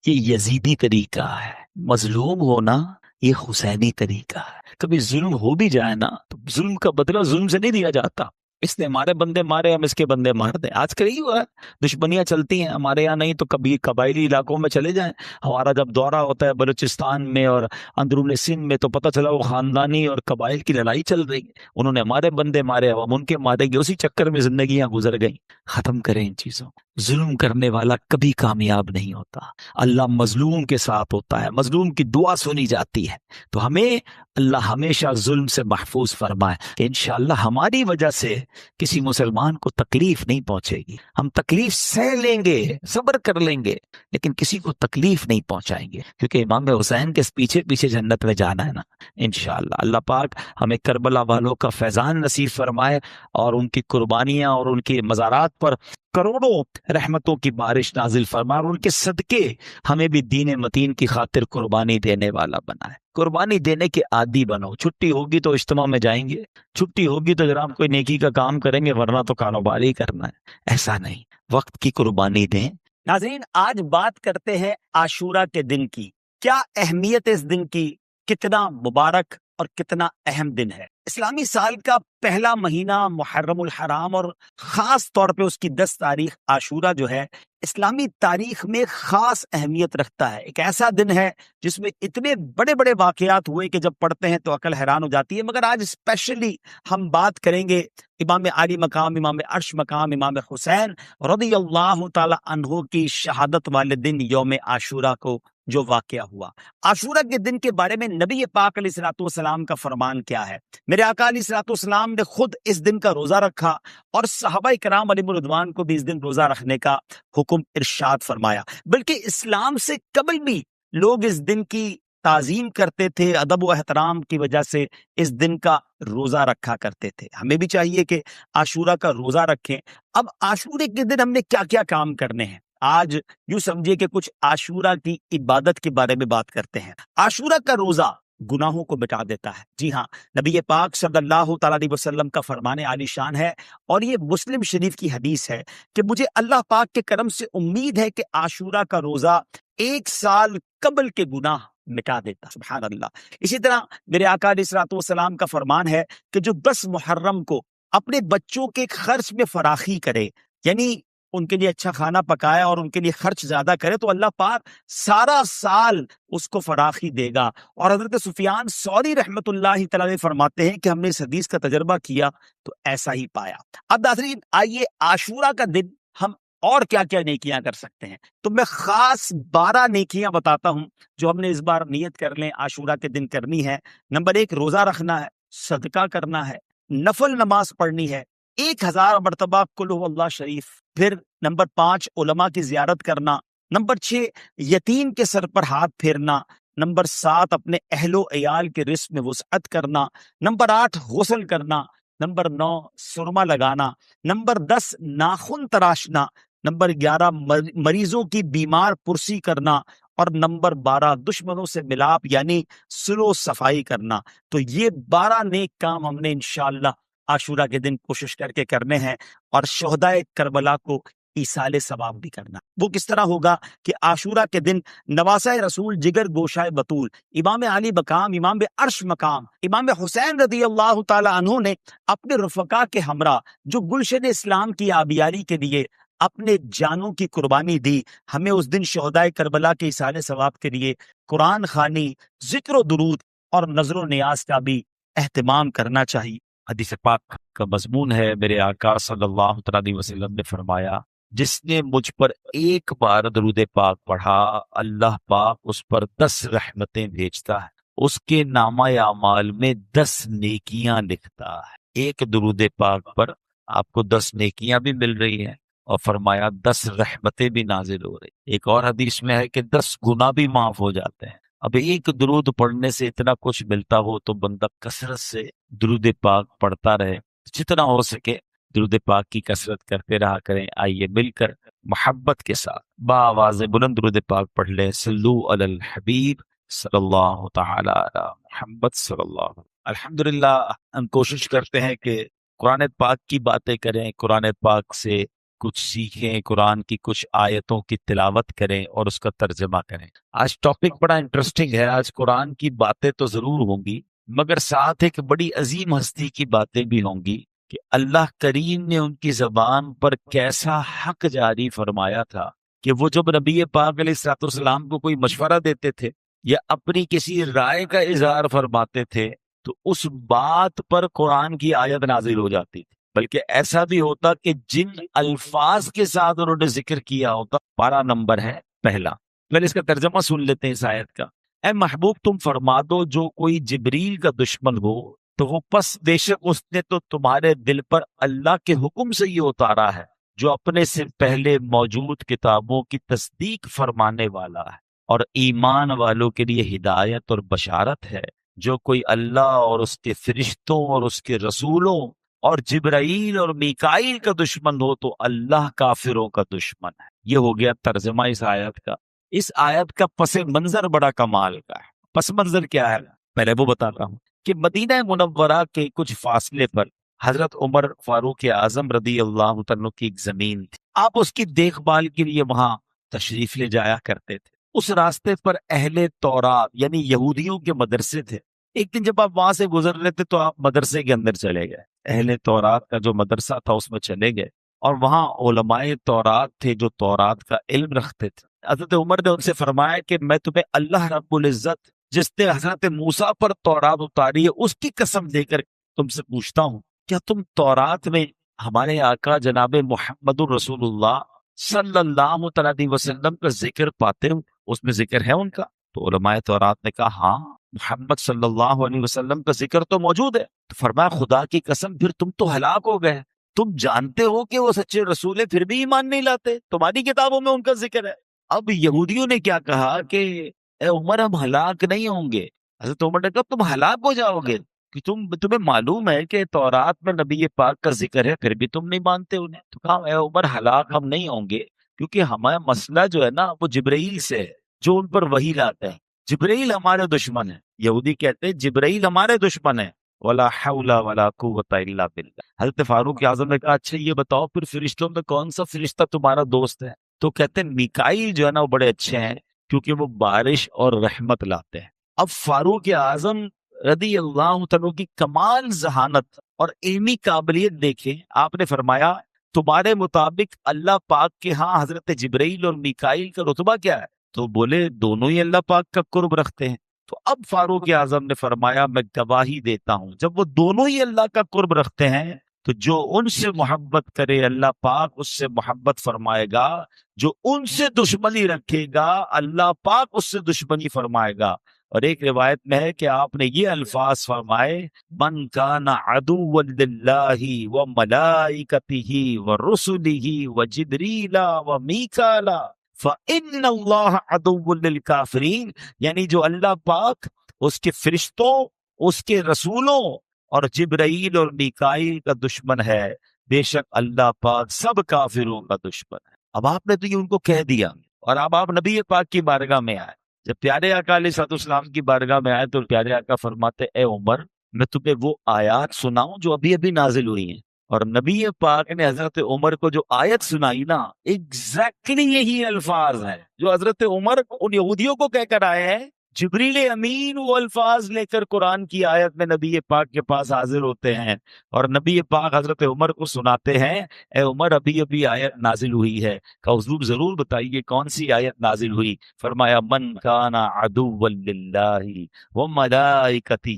یہ یزیدی طریقہ ہے، مظلوم ہونا یہ حسینی طریقہ ہے۔ کبھی ظلم ہو بھی جائے نا تو ظلم کا بدلہ ظلم سے نہیں دیا جاتا، اس نے ہمارے بندے مارے ہم اس کے بندے مار دیں۔ آج کل ہی ہوا ہے، دشمنیاں چلتی ہیں ہمارے یہاں نہیں تو کبھی قبائلی علاقوں میں چلے جائیں۔ ہمارا جب دورہ ہوتا ہے بلوچستان میں اور اندرون سندھ میں تو پتہ چلا وہ خاندانی اور قبائل کی لڑائی چل رہی ہے، انہوں نے ہمارے بندے مارے، ہم ان کے مارے گئے، اسی چکر میں زندگیاں گزر گئیں۔ ختم کریں ان چیزوں۔ ظلم کرنے والا کبھی کامیاب نہیں ہوتا، اللہ مظلوم کے ساتھ ہوتا ہے، مظلوم کی دعا سنی جاتی ہے۔ تو ہمیں اللہ ہمیشہ ظلم سے محفوظ فرمائے کہ انشاءاللہ ہماری وجہ سے کسی مسلمان کو تکلیف نہیں پہنچے گی، ہم تکلیف سہ لیں گے، صبر کر لیں گے، لیکن کسی کو تکلیف نہیں پہنچائیں گے، کیونکہ امام حسین کے پیچھے پیچھے جنت میں جانا ہے نا انشاءاللہ۔ اللہ پاک ہمیں کربلا والوں کا فیضان نصیب فرمائے اور ان کی قربانیاں اور ان کے مزارات پر کروڑوں رحمتوں کی بارش نازل فرمائے، اور ان کے صدقے ہمیں بھی دین متین کی خاطر قربانی دینے والا بنائے۔ قربانی دینے کے عادی بنو، چھٹی ہوگی تو اجتماع میں جائیں گے، چھٹی ہوگی تو جناب کوئی نیکی کا کام کریں گے، ورنہ تو کاروبار ہی کرنا ہے، ایسا نہیں، وقت کی قربانی دیں۔ ناظرین، آج بات کرتے ہیں عاشورہ کے دن کی۔ کیا اہمیت اس دن کی، کتنا مبارک اور کتنا اہم دن ہے۔ اسلامی سال کا پہلا مہینہ محرم الحرام اور خاص طور پہ اس کی 10 تاریخ عاشورہ جو ہے اسلامی تاریخ میں خاص اہمیت رکھتا ہے۔ ایک ایسا دن ہے جس میں اتنے بڑے بڑے واقعات ہوئے کہ جب پڑھتے ہیں تو عقل حیران ہو جاتی ہے، مگر آج اسپیشلی ہم بات کریں گے امام عالی مقام، امام عرش مقام، امام حسین رضی اللہ تعالی عنہ کی شہادت والے دن یوم عاشورہ کو جو واقعہ ہوا۔ عاشورہ کے دن کے بارے میں نبی پاک علیہ الصلوۃ والسلام کا فرمان کیا ہے؟ میرے آقا علیہ الصلوۃ والسلام نے خود اس دن کا روزہ رکھا اور صحابہ کرام علیہم رضوان کو بھی اس دن روزہ رکھنے کا حکم ارشاد فرمایا۔ بلکہ اسلام سے قبل بھی لوگ اس دن کی تعظیم کرتے تھے، ادب و احترام کی وجہ سے اس دن کا روزہ رکھا کرتے تھے۔ ہمیں بھی چاہیے کہ عاشورہ کا روزہ رکھیں۔ اب عاشورے کے دن ہم نے کیا کیا کام کرنے ہیں؟ آج یوں سمجھے کہ کچھ عاشورہ کی عبادت کے بارے میں بات کرتے ہیں۔ عاشورہ کا روزہ گناہوں کو مٹا دیتا ہے۔ جی ہاں، نبی پاک صلی اللہ تعالیٰ علیہ وسلم کا فرمان عالی شان ہے، اور یہ مسلم شریف کی حدیث ہے کہ مجھے اللہ پاک کے کرم سے امید ہے کہ عاشورہ کا روزہ 1 سال قبل کے گناہ مٹا دیتا۔ سبحان اللہ۔ اسی طرح میرے آقا علیہ الصلوۃ والسلام کا فرمان ہے کہ جو 10 محرم کو اپنے بچوں کے خرچ میں فراخی کرے، یعنی ان کے لیے اچھا کھانا پکائے اور ان کے لیے خرچ زیادہ کرے، تو اللہ پاک سارا سال اس کو فراخی دے گا۔ اور حضرت سفیان ثوری رحمت اللہ تعالی فرماتے ہیں کہ ہم نے اس حدیث کا تجربہ کیا تو ایسا ہی پایا۔ اب ناظرین، آئیے عاشورہ کا دن ہم اور کیا کیا نیکیاں کر سکتے ہیں، تو میں خاص 12 نیکیاں بتاتا ہوں جو ہم نے اس بار نیت کر لیں عاشورہ کے دن کرنی ہے۔ نمبر 1، روزہ رکھنا ہے، صدقہ کرنا ہے، نفل نماز پڑھنی ہے 1000 مرتبہ قل هو اللہ شریف۔ پھر نمبر 5، علماء کی زیارت کرنا۔ نمبر 6، یتیم کے سر پر ہاتھ پھیرنا۔ نمبر 7، اپنے اہل و عیال کے رزق میں وسعت کرنا۔ نمبر 8، غسل کرنا۔ نمبر 9، سرما لگانا۔ نمبر 10، ناخن تراشنا۔ نمبر 11، مریضوں کی بیمار پرسی کرنا۔ اور نمبر 12، دشمنوں سے ملاپ یعنی صلح و صفائی کرنا۔ تو یہ 12 نیک کام ہم نے انشاءاللہ عاشورہ کے دن کوشش کر کے کرنے ہیں، اور شہدائے کربلا کو ایصال ثواب بھی کرنا۔ وہ کس طرح ہوگا کہ عاشورہ کے دن نواسہ رسول، جگر گوشائے بطول، امام علی مقام، امام عرش مقام، امام حسین رضی اللہ تعالی عنہ نے اپنے رفقا کے ہمراہ جو گلشن اسلام کی آبیاری کے لیے اپنے جانوں کی قربانی دی. ہمیں اس دن شہدائے کربلا کے اثار ثواب کے لیے قرآن خوانی، ذکر و درود اور نظر و نیاز کا بھی اہتمام کرنا چاہیے. حدیث پاک کا مضمون ہے، میرے آقا صلی اللہ علیہ وسلم نے فرمایا، جس نے مجھ پر ایک بار درود پاک پڑھا، اللہ پاک اس پر 10 رحمتیں بھیجتا ہے، اس کے نامہ اعمال میں 10 نیکیاں لکھتا ہے. ایک درود پاک پر آپ کو 10 نیکیاں بھی مل رہی ہیں، اور فرمایا 10 رحمتیں بھی نازل ہو رہی. ایک اور حدیث میں ہے کہ 10 گناہ بھی معاف ہو جاتے ہیں. اب ایک درود پڑھنے سے اتنا کچھ ملتا ہو تو بندہ کثرت سے درود پاک پڑھتا رہے. جتنا ہو سکے درود پاک کی کثرت کرتے رہا کریں. آئیے مل کر محبت کے ساتھ بآواز بلند درود پاک پڑھ لیں. صلو علی الحبیب صلی اللہ تعالی علی محمد صلی اللہ. الحمدللہ ہم کوشش کرتے ہیں کہ قرآن پاک کی باتیں کریں، قرآن پاک سے کچھ سیکھیں، قرآن کی کچھ آیتوں کی تلاوت کریں اور اس کا ترجمہ کریں. آج ٹاپک بڑا انٹرسٹنگ ہے. آج قرآن کی باتیں تو ضرور ہوں گی، مگر ساتھ ایک بڑی عظیم ہستی کی باتیں بھی ہوں گی کہ اللہ کریم نے ان کی زبان پر کیسا حق جاری فرمایا تھا کہ وہ جب نبی پاک علیہ الصلوۃ والسلام کو کوئی مشورہ دیتے تھے یا اپنی کسی رائے کا اظہار فرماتے تھے تو اس بات پر قرآن کی آیت نازل ہو جاتی تھی. بلکہ ایسا بھی ہوتا کہ جن الفاظ کے ساتھ انہوں نے ذکر کیا ہوتا. پارہ نمبر ہے پہلا. پہلے اس کا ترجمہ سن لیتے ہیں اس آیت کا. اے محبوب تم فرما دو جو کوئی جبریل کا دشمن ہو تو وہ پس بے شک اس نے تو تمہارے دل پر اللہ کے حکم سے یہ اتارا ہے جو اپنے سے پہلے موجود کتابوں کی تصدیق فرمانے والا ہے اور ایمان والوں کے لیے ہدایت اور بشارت ہے. جو کوئی اللہ اور اس کے فرشتوں اور اس کے رسولوں اور جبرائیل اور میکائیل کا دشمن ہو تو اللہ کافروں کا دشمن ہے. یہ ہو گیا ترجمہ اس آیت کا. اس آیت کا پس منظر بڑا کمال کا ہے. پس منظر کیا ہے پہلے وہ بتاتا ہوں کہ مدینہ منورہ کے کچھ فاصلے پر حضرت عمر فاروق اعظم رضی اللہ عنہ کی ایک زمین تھی. آپ اس کی دیکھ بھال کے لیے وہاں تشریف لے جایا کرتے تھے. اس راستے پر اہل تورات یعنی یہودیوں کے مدرسے تھے. ایک دن جب آپ وہاں سے گزر رہے تھے تو آپ مدرسے کے اندر چلے گئے. اہل تورات کا جو مدرسہ تھا اس میں چلے گئے اور وہاں علماء تورات تھے جو تورات کا علم رکھتے تھے. حضرت عمر نے ان سے فرمایا کہ میں تمہیں اللہ رب العزت جس نے حضرت موسیٰ پر تورات اتاری ہے اس کی قسم دے کر تم سے پوچھتا ہوں، کیا تم تورات میں ہمارے آقا جناب محمد الرسول اللہ صلی اللہ علیہ وسلم کا ذکر پاتے ہو؟ اس میں ذکر ہے ان کا؟ تو علماء تورات نے کہا ہاں محمد صلی اللہ علیہ وسلم کا ذکر تو موجود ہے. تو فرمایا خدا کی قسم پھر تم تو ہلاک ہو گئے. تم جانتے ہو کہ وہ سچے رسول ہیں پھر بھی ایمان نہیں لاتے. تمہاری کتابوں میں ان کا ذکر ہے. اب یہودیوں نے کیا کہا کہ اے عمر ہم ہلاک نہیں ہوں گے. حضرت عمر نے کہا تم ہلاک ہو جاؤ گے کہ تمہیں معلوم ہے کہ تورات میں نبی پاک کا ذکر ہے پھر بھی تم نہیں مانتے انہیں. تو کہا اے عمر ہلاک ہم نہیں ہوں گے کیونکہ ہمارا مسئلہ جو ہے نا وہ جبرائیل سے ہے جو ان پر وحی لاتے ہیں. جبرائیل ہمارے دشمن ہے. یہودی کہتے ہیں جبرائیل ہمارے دشمن ہے. ولا حول ولا قوت الا باللہ. حضرت فاروق اعظم نے کہا اچھا یہ بتاؤ پھر فرشتوں میں کون سا فرشتہ تمہارا دوست ہے؟ تو کہتے ہیں میکائیل جو ہے نا وہ بڑے اچھے ہیں کیونکہ وہ بارش اور رحمت لاتے ہیں. اب فاروق اعظم رضی اللہ عنہ کی کمال ذہانت اور علمی قابلیت دیکھیں. آپ نے فرمایا تمہارے مطابق اللہ پاک کے ہاں حضرت جبرائیل اور میکائیل کا رتبہ کیا ہے؟ تو بولے دونوں ہی اللہ پاک کا قرب رکھتے ہیں. تو اب فاروق اعظم نے فرمایا میں گواہی دیتا ہوں جب وہ دونوں ہی اللہ کا قرب رکھتے ہیں تو جو ان سے محبت کرے اللہ پاک اس سے محبت فرمائے گا، جو ان سے دشمنی رکھے گا اللہ پاک اس سے دشمنی فرمائے گا. اور ایک روایت میں ہے کہ آپ نے یہ الفاظ فرمائے من کان عدوا للہ وملائکتہ ورسلہ وجبریل ومیکائیل فإن اللہ عدو للکافرین. یعنی جو اللہ پاک اس کے فرشتوں اس کے رسولوں اور جبرائیل اور میکائیل کا دشمن ہے بے شک اللہ پاک سب کافروں کا دشمن ہے. اب آپ نے تو یہ ان کو کہہ دیا اور اب آپ نبی پاک کی بارگاہ میں آئے. جب پیارے آقا علیہ الصلوۃ والسلام کی بارگاہ میں آئے تو پیارے آقا فرماتے اے عمر میں تمہیں وہ آیات سناؤں جو ابھی ابھی نازل ہوئی ہیں. اور نبی پاک نے حضرت عمر کو جو آیت سنائی نا ایگزیکٹلی یہی الفاظ ہیں جو حضرت عمر ان یہودیوں کو کہہ کر آئے ہیں جبریل امین وہ الفاظ لے کر قرآن کی آیت میں نبی پاک کے پاس حاضر ہوتے ہیں اور نبی پاک حضرت عمر کو سناتے ہیں، اے عمر ابھی ابھی آیت نازل ہوئی ہے۔ کہ حضور ضرور بتائیے کون سی آیت نازل ہوئی؟ فرمایا من کان عدوا للہ وملائکتہ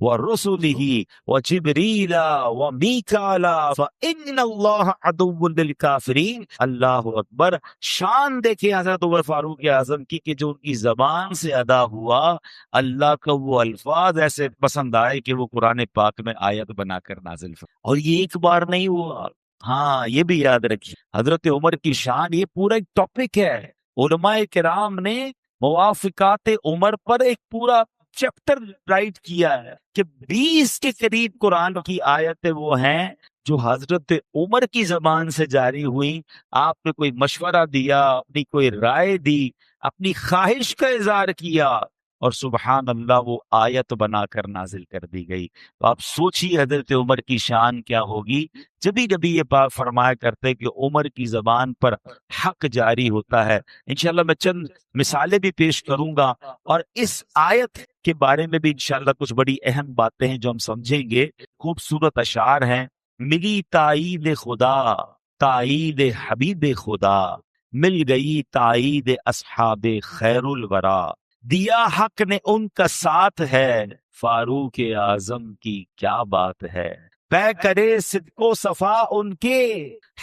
ورسلہ وجبریل ومیکال فإن اللہ عدو للکافرین۔ اللہ اکبر! شان دیکھیں حضرت عمر فاروق اعظم کی کہ جو ان کی زبان سے ادا ہوا، اللہ کا وہ الفاظ ایسے پسند آئے کہ وہ قرآن پاک میں آیت بنا کر نازل اور یہ ایک بار نہیں ہوا۔ ہاں یہ بھی یاد رکھیے حضرت عمر کی شان، یہ پورا ایک ٹاپک ہے۔ علماء کرام نے موافقات عمر پر ایک پورا چیپٹر رائٹ کیا ہے کہ 20 کے قریب قرآن کی آیتیں وہ ہیں جو حضرت عمر کی زبان سے جاری ہوئی۔ آپ نے کوئی مشورہ دیا، اپنی کوئی رائے دی، اپنی خواہش کا اظہار کیا اور سبحان اللہ وہ آیت بنا کر نازل کر دی گئی۔ تو آپ سوچیے حضرت عمر کی شان کیا ہوگی۔ جب بھی نبی یہ بات فرمایا کرتے کہ عمر کی زبان پر حق جاری ہوتا ہے۔ انشاءاللہ میں چند مثالیں بھی پیش کروں گا اور اس آیت کے بارے میں بھی انشاءاللہ کچھ بڑی اہم باتیں ہیں جو ہم سمجھیں گے۔ خوبصورت اشعار ہیں۔ ملی تائید خدا، تائید حبیب خدا، مل گئی تائید اصحاب خیر الورا، دیا حق نے ان کا ساتھ ہے، فاروق اعظم کی کیا بات ہے، پے کرے صدق و صفا ان کے،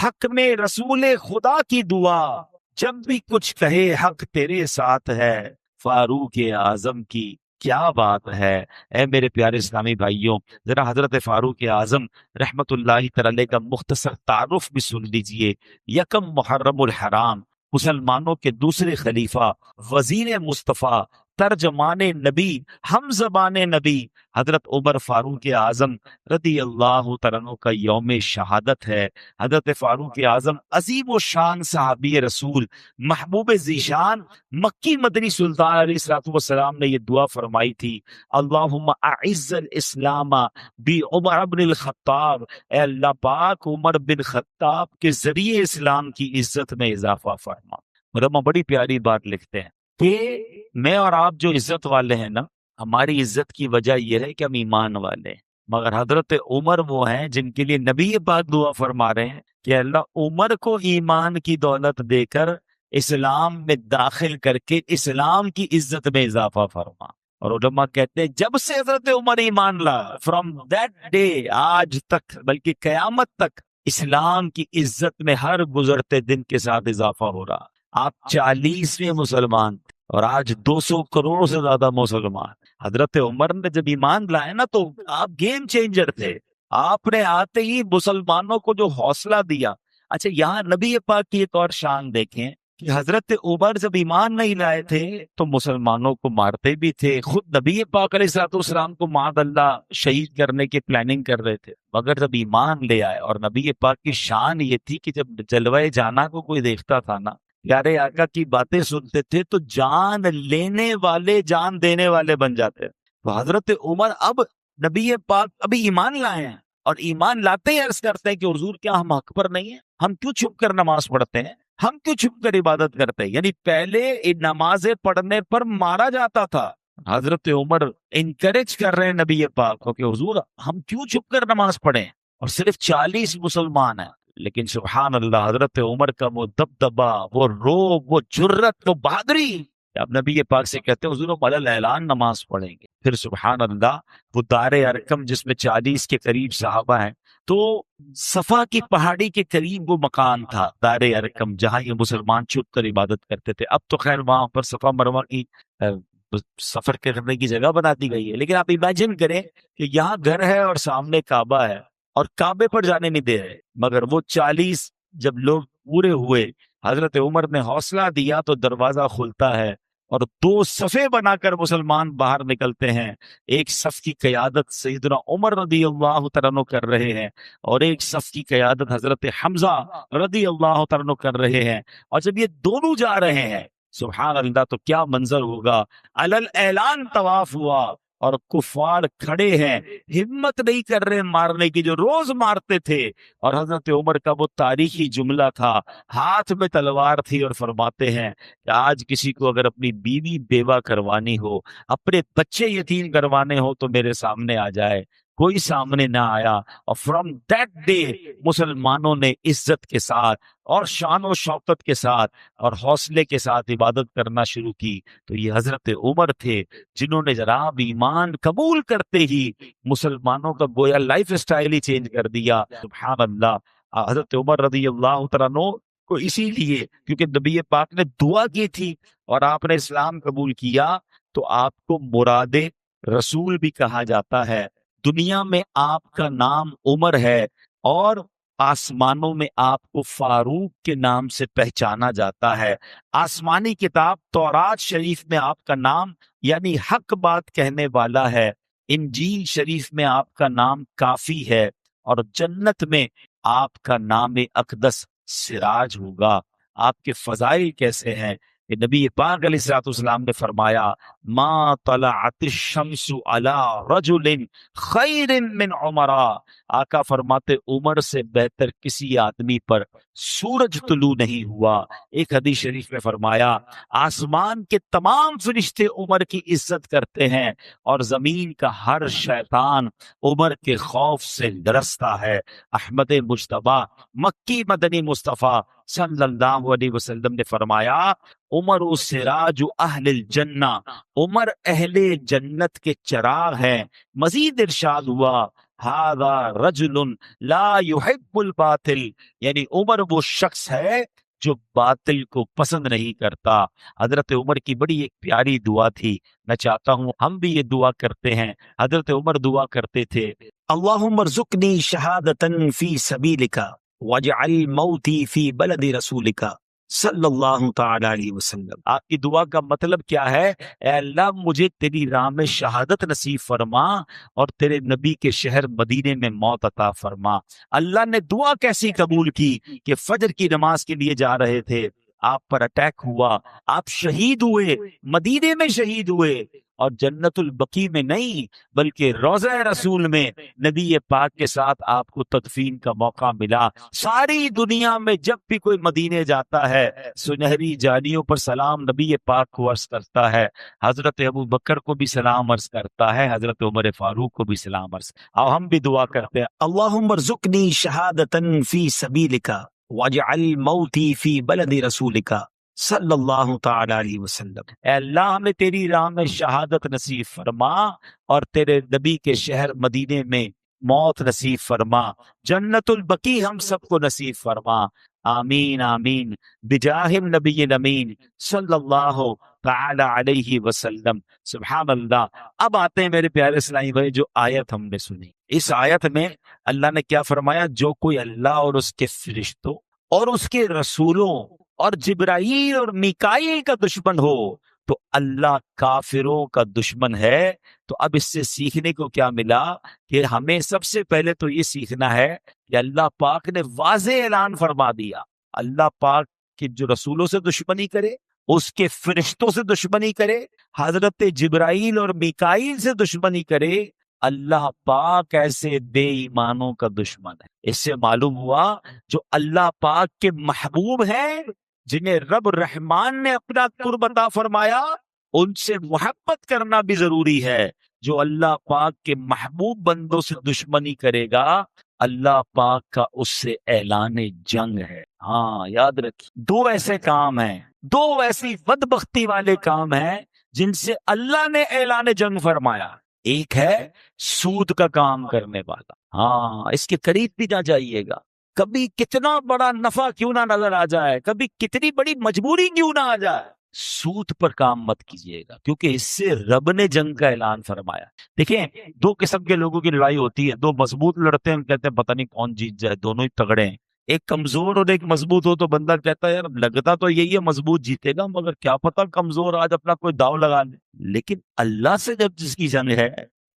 حق میں رسول خدا کی دعا، جب بھی کچھ کہے حق تیرے ساتھ ہے، فاروق اعظم کی کیا بات ہے۔ اے میرے پیارے اسلامی بھائیوں، ذرا حضرت فاروق اعظم رحمت اللہ تعالی کا مختصر تعارف بھی سن لیجئے۔ یکم محرم الحرام، مسلمانوں کے دوسرے خلیفہ، وزیر مصطفیٰ، ترجمان نبی، ہم زبان نبی حضرت عمر فاروق اعظم رضی اللہ تعالیٰ عنہ کا یوم شہادت ہے۔ حضرت فاروق اعظم عظیم و شان صحابی رسول، محبوب ذیشان، مکی مدنی سلطان علیہ الصلوۃ والسلام نے یہ دعا فرمائی تھی، اللہم اعز الاسلام بی عمر بن الخطاب، اے اللہ پاک عمر بن خطاب کے ذریعے اسلام کی عزت میں اضافہ فرما۔ علماء بڑی پیاری بات لکھتے ہیں کہ میں اور آپ جو عزت والے ہیں نا، ہماری عزت کی وجہ یہ ہے کہ ہم ایمان والے ہیں، مگر حضرت عمر وہ ہیں جن کے لیے نبی پاک دعا فرما رہے ہیں کہ اللہ عمر کو ایمان کی دولت دے کر اسلام میں داخل کر کے اسلام کی عزت میں اضافہ فرما۔ اور علماء کہتے ہیں جب سے حضرت عمر ایمان لا، فرام دیٹ ڈے آج تک، بلکہ قیامت تک اسلام کی عزت میں ہر گزرتے دن کے ساتھ اضافہ ہو رہا۔ آپ 40ویں مسلمان تھے اور آج 200 کروڑ سے زیادہ مسلمان۔ حضرت عمر نے جب ایمان لائے نا تو آپ گیم چینجر تھے۔ آپ نے آتے ہی مسلمانوں کو جو حوصلہ دیا۔ اچھا یہاں نبی پاک کی ایک اور شان دیکھیں کہ حضرت عمر جب ایمان نہیں لائے تھے تو مسلمانوں کو مارتے بھی تھے، خود نبی پاک علیہ الصلوۃ والسلام کو معاذ اللہ شہید کرنے کی پلاننگ کر رہے تھے، مگر جب ایمان لے آئے، اور نبی پاک کی شان یہ تھی کہ جب جلوہ جانا کو کوئی دیکھتا تھا نا، پیارے آقا کی باتیں سنتے تھے تو جان لینے والے جان دینے والے بن جاتے۔ تو حضرت عمر اب نبی پاک ابھی ایمان لائے ہیں اور ایمان لاتے ہی عرض کرتے ہیں کہ حضور کیا ہم حق پر نہیں ہیں؟ ہم کیوں چھپ کر نماز پڑھتے ہیں؟ ہم کیوں چھپ کر عبادت کرتے ہیں؟ یعنی پہلے نمازیں پڑھنے پر مارا جاتا تھا، حضرت عمر انکریج کر رہے ہیں نبی پاک کو کہ حضور ہم کیوں چھپ کر نماز پڑھیں، اور صرف 40 مسلمان ہیں۔ لیکن سبحان اللہ حضرت عمر کا وہ دبدبا، وہ روب، وہ جرت، وہ بہادری، اب نبی پاک سے کہتے ہیں حضور ہم علی الاعلان نماز پڑھیں گے۔ پھر سبحان اللہ وہ دار ارقم جس میں 40 کے قریب صحابہ ہیں، تو صفا کی پہاڑی کے قریب وہ مکان تھا دار ارقم جہاں یہ مسلمان چھپ کر عبادت کرتے تھے۔ اب تو خیر وہاں پر صفا مروہ کی سفر کرنے کی جگہ بنا دی گئی ہے، لیکن آپ امیجن کریں کہ یہاں گھر ہے اور سامنے کعبہ ہے اور کعبے پر جانے نہیں دے رہے، مگر وہ 40 جب لوگ پورے ہوئے، حضرت عمر نے حوصلہ دیا تو دروازہ کھلتا ہے اور 2 صفے بنا کر مسلمان باہر نکلتے ہیں۔ ایک صف کی قیادت سیدنا عمر رضی اللہ تعالیٰ عنہ کر رہے ہیں اور ایک صف کی قیادت حضرت حمزہ رضی اللہ تعالیٰ عنہ کر رہے ہیں، اور جب یہ دونوں جا رہے ہیں سبحان اللہ تو کیا منظر ہوگا۔ علل اعلان طواف ہوا، اور کفار کھڑے ہیں، ہمت نہیں کر رہے مارنے کی، جو روز مارتے تھے۔ اور حضرت عمر کا وہ تاریخی جملہ تھا، ہاتھ میں تلوار تھی، اور فرماتے ہیں کہ آج کسی کو اگر اپنی بیوی بیوہ کروانی ہو، اپنے بچے یتیم کروانے ہو، تو میرے سامنے آ جائے۔ کوئی سامنے نہ آیا، اور فرام دیٹ ڈے مسلمانوں نے عزت کے ساتھ اور شان و شوکت کے ساتھ اور حوصلے کے ساتھ عبادت کرنا شروع کی۔ تو یہ حضرت عمر تھے جنہوں نے جناب ایمان قبول کرتے ہی مسلمانوں کا گویا لائف اسٹائل ہی چینج کر دیا۔ سبحان اللہ۔ حضرت عمر رضی اللہ تعالیٰ عنہ کو اسی لیے، کیونکہ نبی پاک نے دعا کی تھی اور آپ نے اسلام قبول کیا، تو آپ کو مراد رسول بھی کہا جاتا ہے۔ دنیا میں آپ کا نام عمر ہے، اور آسمانوں میں آپ کو فاروق کے نام سے پہچانا جاتا ہے۔ آسمانی کتاب تورات شریف میں آپ کا نام یعنی حق بات کہنے والا ہے، انجیل شریف میں آپ کا نام کافی ہے، اور جنت میں آپ کا نام اقدس سراج ہوگا۔ آپ کے فضائل کیسے ہیں؟ کہ نبی پاک علیہ الصلوۃ والسلام نے فرمایا ما طلعت الشمس علی رجل خیر من عمر، آقا فرماتے عمر سے بہتر کسی آدمی پر سورج طلوع نہیں ہوا۔ ایک حدیث شریف میں فرمایا آسمان کے تمام فرشتے عمر کی عزت کرتے ہیں، اور زمین کا ہر شیطان عمر کے خوف سے لرزتا ہے۔ احمد مجتبیٰ مکی مدنی مصطفیٰ صلی اللہ علیہ وسلم نے فرمایا عمر سراج اہل الجنہ، عمر اہل جنت کے چراغ ہیں۔ مزید ارشاد ہوا ھذا رجل لا يحب الباطل، یعنی عمر وہ شخص ہے جو باطل کو پسند نہیں کرتا۔ حضرت عمر کی بڑی ایک پیاری دعا تھی، میں چاہتا ہوں ہم بھی یہ دعا کرتے ہیں۔ حضرت عمر دعا کرتے تھے اللہم ارزقنی شہادتا فی سبیلک واجعل موتی فی بلد رسولک صلی اللہ تعالی علیہ وسلم۔ آپ کی دعا کا مطلب کیا ہے؟ اے اللہ مجھے تیری راہ میں شہادت نصیب فرما، اور تیرے نبی کے شہر مدینے میں موت عطا فرما۔ اللہ نے دعا کیسی قبول کی کہ فجر کی نماز کے لیے جا رہے تھے، آپ پر اٹیک ہوا، آپ شہید ہوئے، مدینے میں شہید ہوئے، اور جنت البقیع میں نہیں بلکہ روضہ رسول میں نبی پاک کے ساتھ آپ کو تدفین کا موقع ملا۔ ساری دنیا میں جب بھی کوئی مدینے جاتا ہے سنہری جانیوں پر سلام نبی پاک کو عرض کرتا ہے، حضرت ابو بکر کو بھی سلام عرض کرتا ہے، حضرت عمر فاروق کو بھی سلام عرض۔ اور ہم بھی دعا کرتے ہیں اللہم ارزقنی شہادتا فی سبیلک واجعل موتی فی بلد رسولک صلی اللہ تعالی علیہ وسلم۔ اے اللہ ہمیں تیری راہ میں شہادت نصیب فرما، اور تیرے نبی کے شہر مدینے میں موت نصیب فرما، جنت البقیع ہم سب کو نصیب فرما، آمین آمین بجاہ النبی الامین صلی اللہ تعالی علیہ وسلم۔ سبحان اللہ۔ اب آتے ہیں میرے پیارے اسلامی بھائی جو آیت ہم نے سنی، اس آیت میں اللہ نے کیا فرمایا؟ جو کوئی اللہ اور اس کے فرشتوں اور اس کے رسولوں اور جبرائیل اور میکائیل کا دشمن ہو تو اللہ کافروں کا دشمن ہے۔ تو اب اس سے سیکھنے کو کیا ملا کہ ہمیں سب سے پہلے تو یہ سیکھنا ہے کہ اللہ پاک نے واضح اعلان فرما دیا، اللہ پاک کے جو رسولوں سے دشمنی کرے، اس کے فرشتوں سے دشمنی کرے، حضرت جبرائیل اور میکائیل سے دشمنی کرے، اللہ پاک ایسے بے ایمانوں کا دشمن ہے۔ اس سے معلوم ہوا جو اللہ پاک کے محبوب ہیں، جنہیں رب رحمان نے اپنا قرب عطا فرمایا، ان سے محبت کرنا بھی ضروری ہے۔ جو اللہ پاک کے محبوب بندوں سے دشمنی کرے گا، اللہ پاک کا اس سے اعلان جنگ ہے۔ ہاں یاد رکھیے، دو ایسے کام ہیں، دو ایسی بدبختی والے کام ہیں جن سے اللہ نے اعلان جنگ فرمایا۔ ایک ہے سود کا کام کرنے والا، ہاں اس کے قریب بھی نہ جائیے گا، کبھی کتنا بڑا نفع کیوں نہ نظر آ جائے، کبھی کتنی بڑی مجبوری کیوں نہ آ جائے، سود پر کام مت کیجیے گا، کیونکہ اس سے رب نے جنگ کا اعلان فرمایا۔ دیکھیں دو قسم کے لوگوں کی لڑائی ہوتی ہے، دو مضبوط لڑتے ہیں، کہتے ہیں پتہ نہیں کون جیت جائے، دونوں ہی تگڑے ہیں۔ ایک کمزور اور ایک مضبوط ہو تو بندہ کہتا ہے یار لگتا تو یہی ہے مضبوط جیتے گا، مگر کیا پتہ کمزور آج اپنا کوئی داؤ لگا لے۔ لیکن اللہ سے جب جس کی جنگ ہے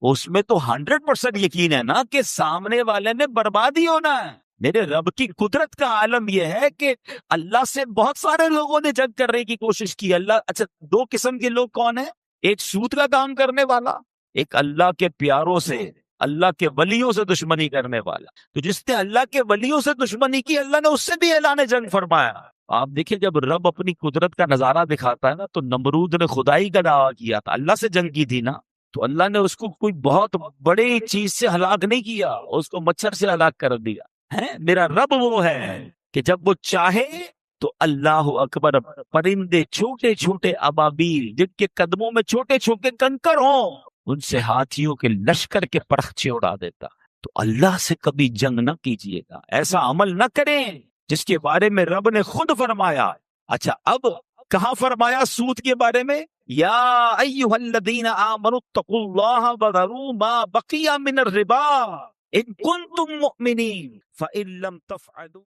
اس میں تو 100% یقین ہے نا کہ سامنے والے نے برباد ہی ہونا ہے۔ میرے رب کی قدرت کا عالم یہ ہے کہ اللہ سے بہت سارے لوگوں نے جنگ کرنے کی کوشش کی۔ اللہ اچھا دو قسم کے لوگ کون ہیں؟ ایک سود کا کام کرنے والا ایک اللہ کے پیاروں سے، اللہ کے ولیوں سے دشمنی کرنے والا. تو جس نے اللہ کے ولیوں سے دشمنی کی، اللہ نے اس سے بھی اعلان جنگ فرمایا. آپ دیکھیں جب رب اپنی قدرت کا نظارہ دکھاتا ہے نا، تو نمرود نے خدائی کا دعویٰ کیا تھا، اللہ سے جنگ کی تھی نا، تو اللہ نے اس کو کوئی بہت بڑی چیز سے ہلاک نہیں کیا، اس کو مچھر سے ہلاک کر دیا ہے. میرا رب وہ ہے کہ جب وہ چاہے تو اللہ اکبر، پرندے چھوٹے چھوٹے ابابیل جن کے قدموں میں چھوٹے چھوٹے کنکر ہوں، ان سے ہاتھیوں کے لشکر کے پرخچے اڑا دیتا. تو اللہ سے کبھی جنگ نہ کیجیے گا، ایسا عمل نہ کریں جس کے بارے میں رب نے خود فرمایا. اچھا اب کہاں فرمایا سود کے بارے میں؟ یا ایھا الذین آمنوا اتقوا اللہ وذروا ما بقی من الربا ان کنتم مؤمنین فإن لم تفعلوا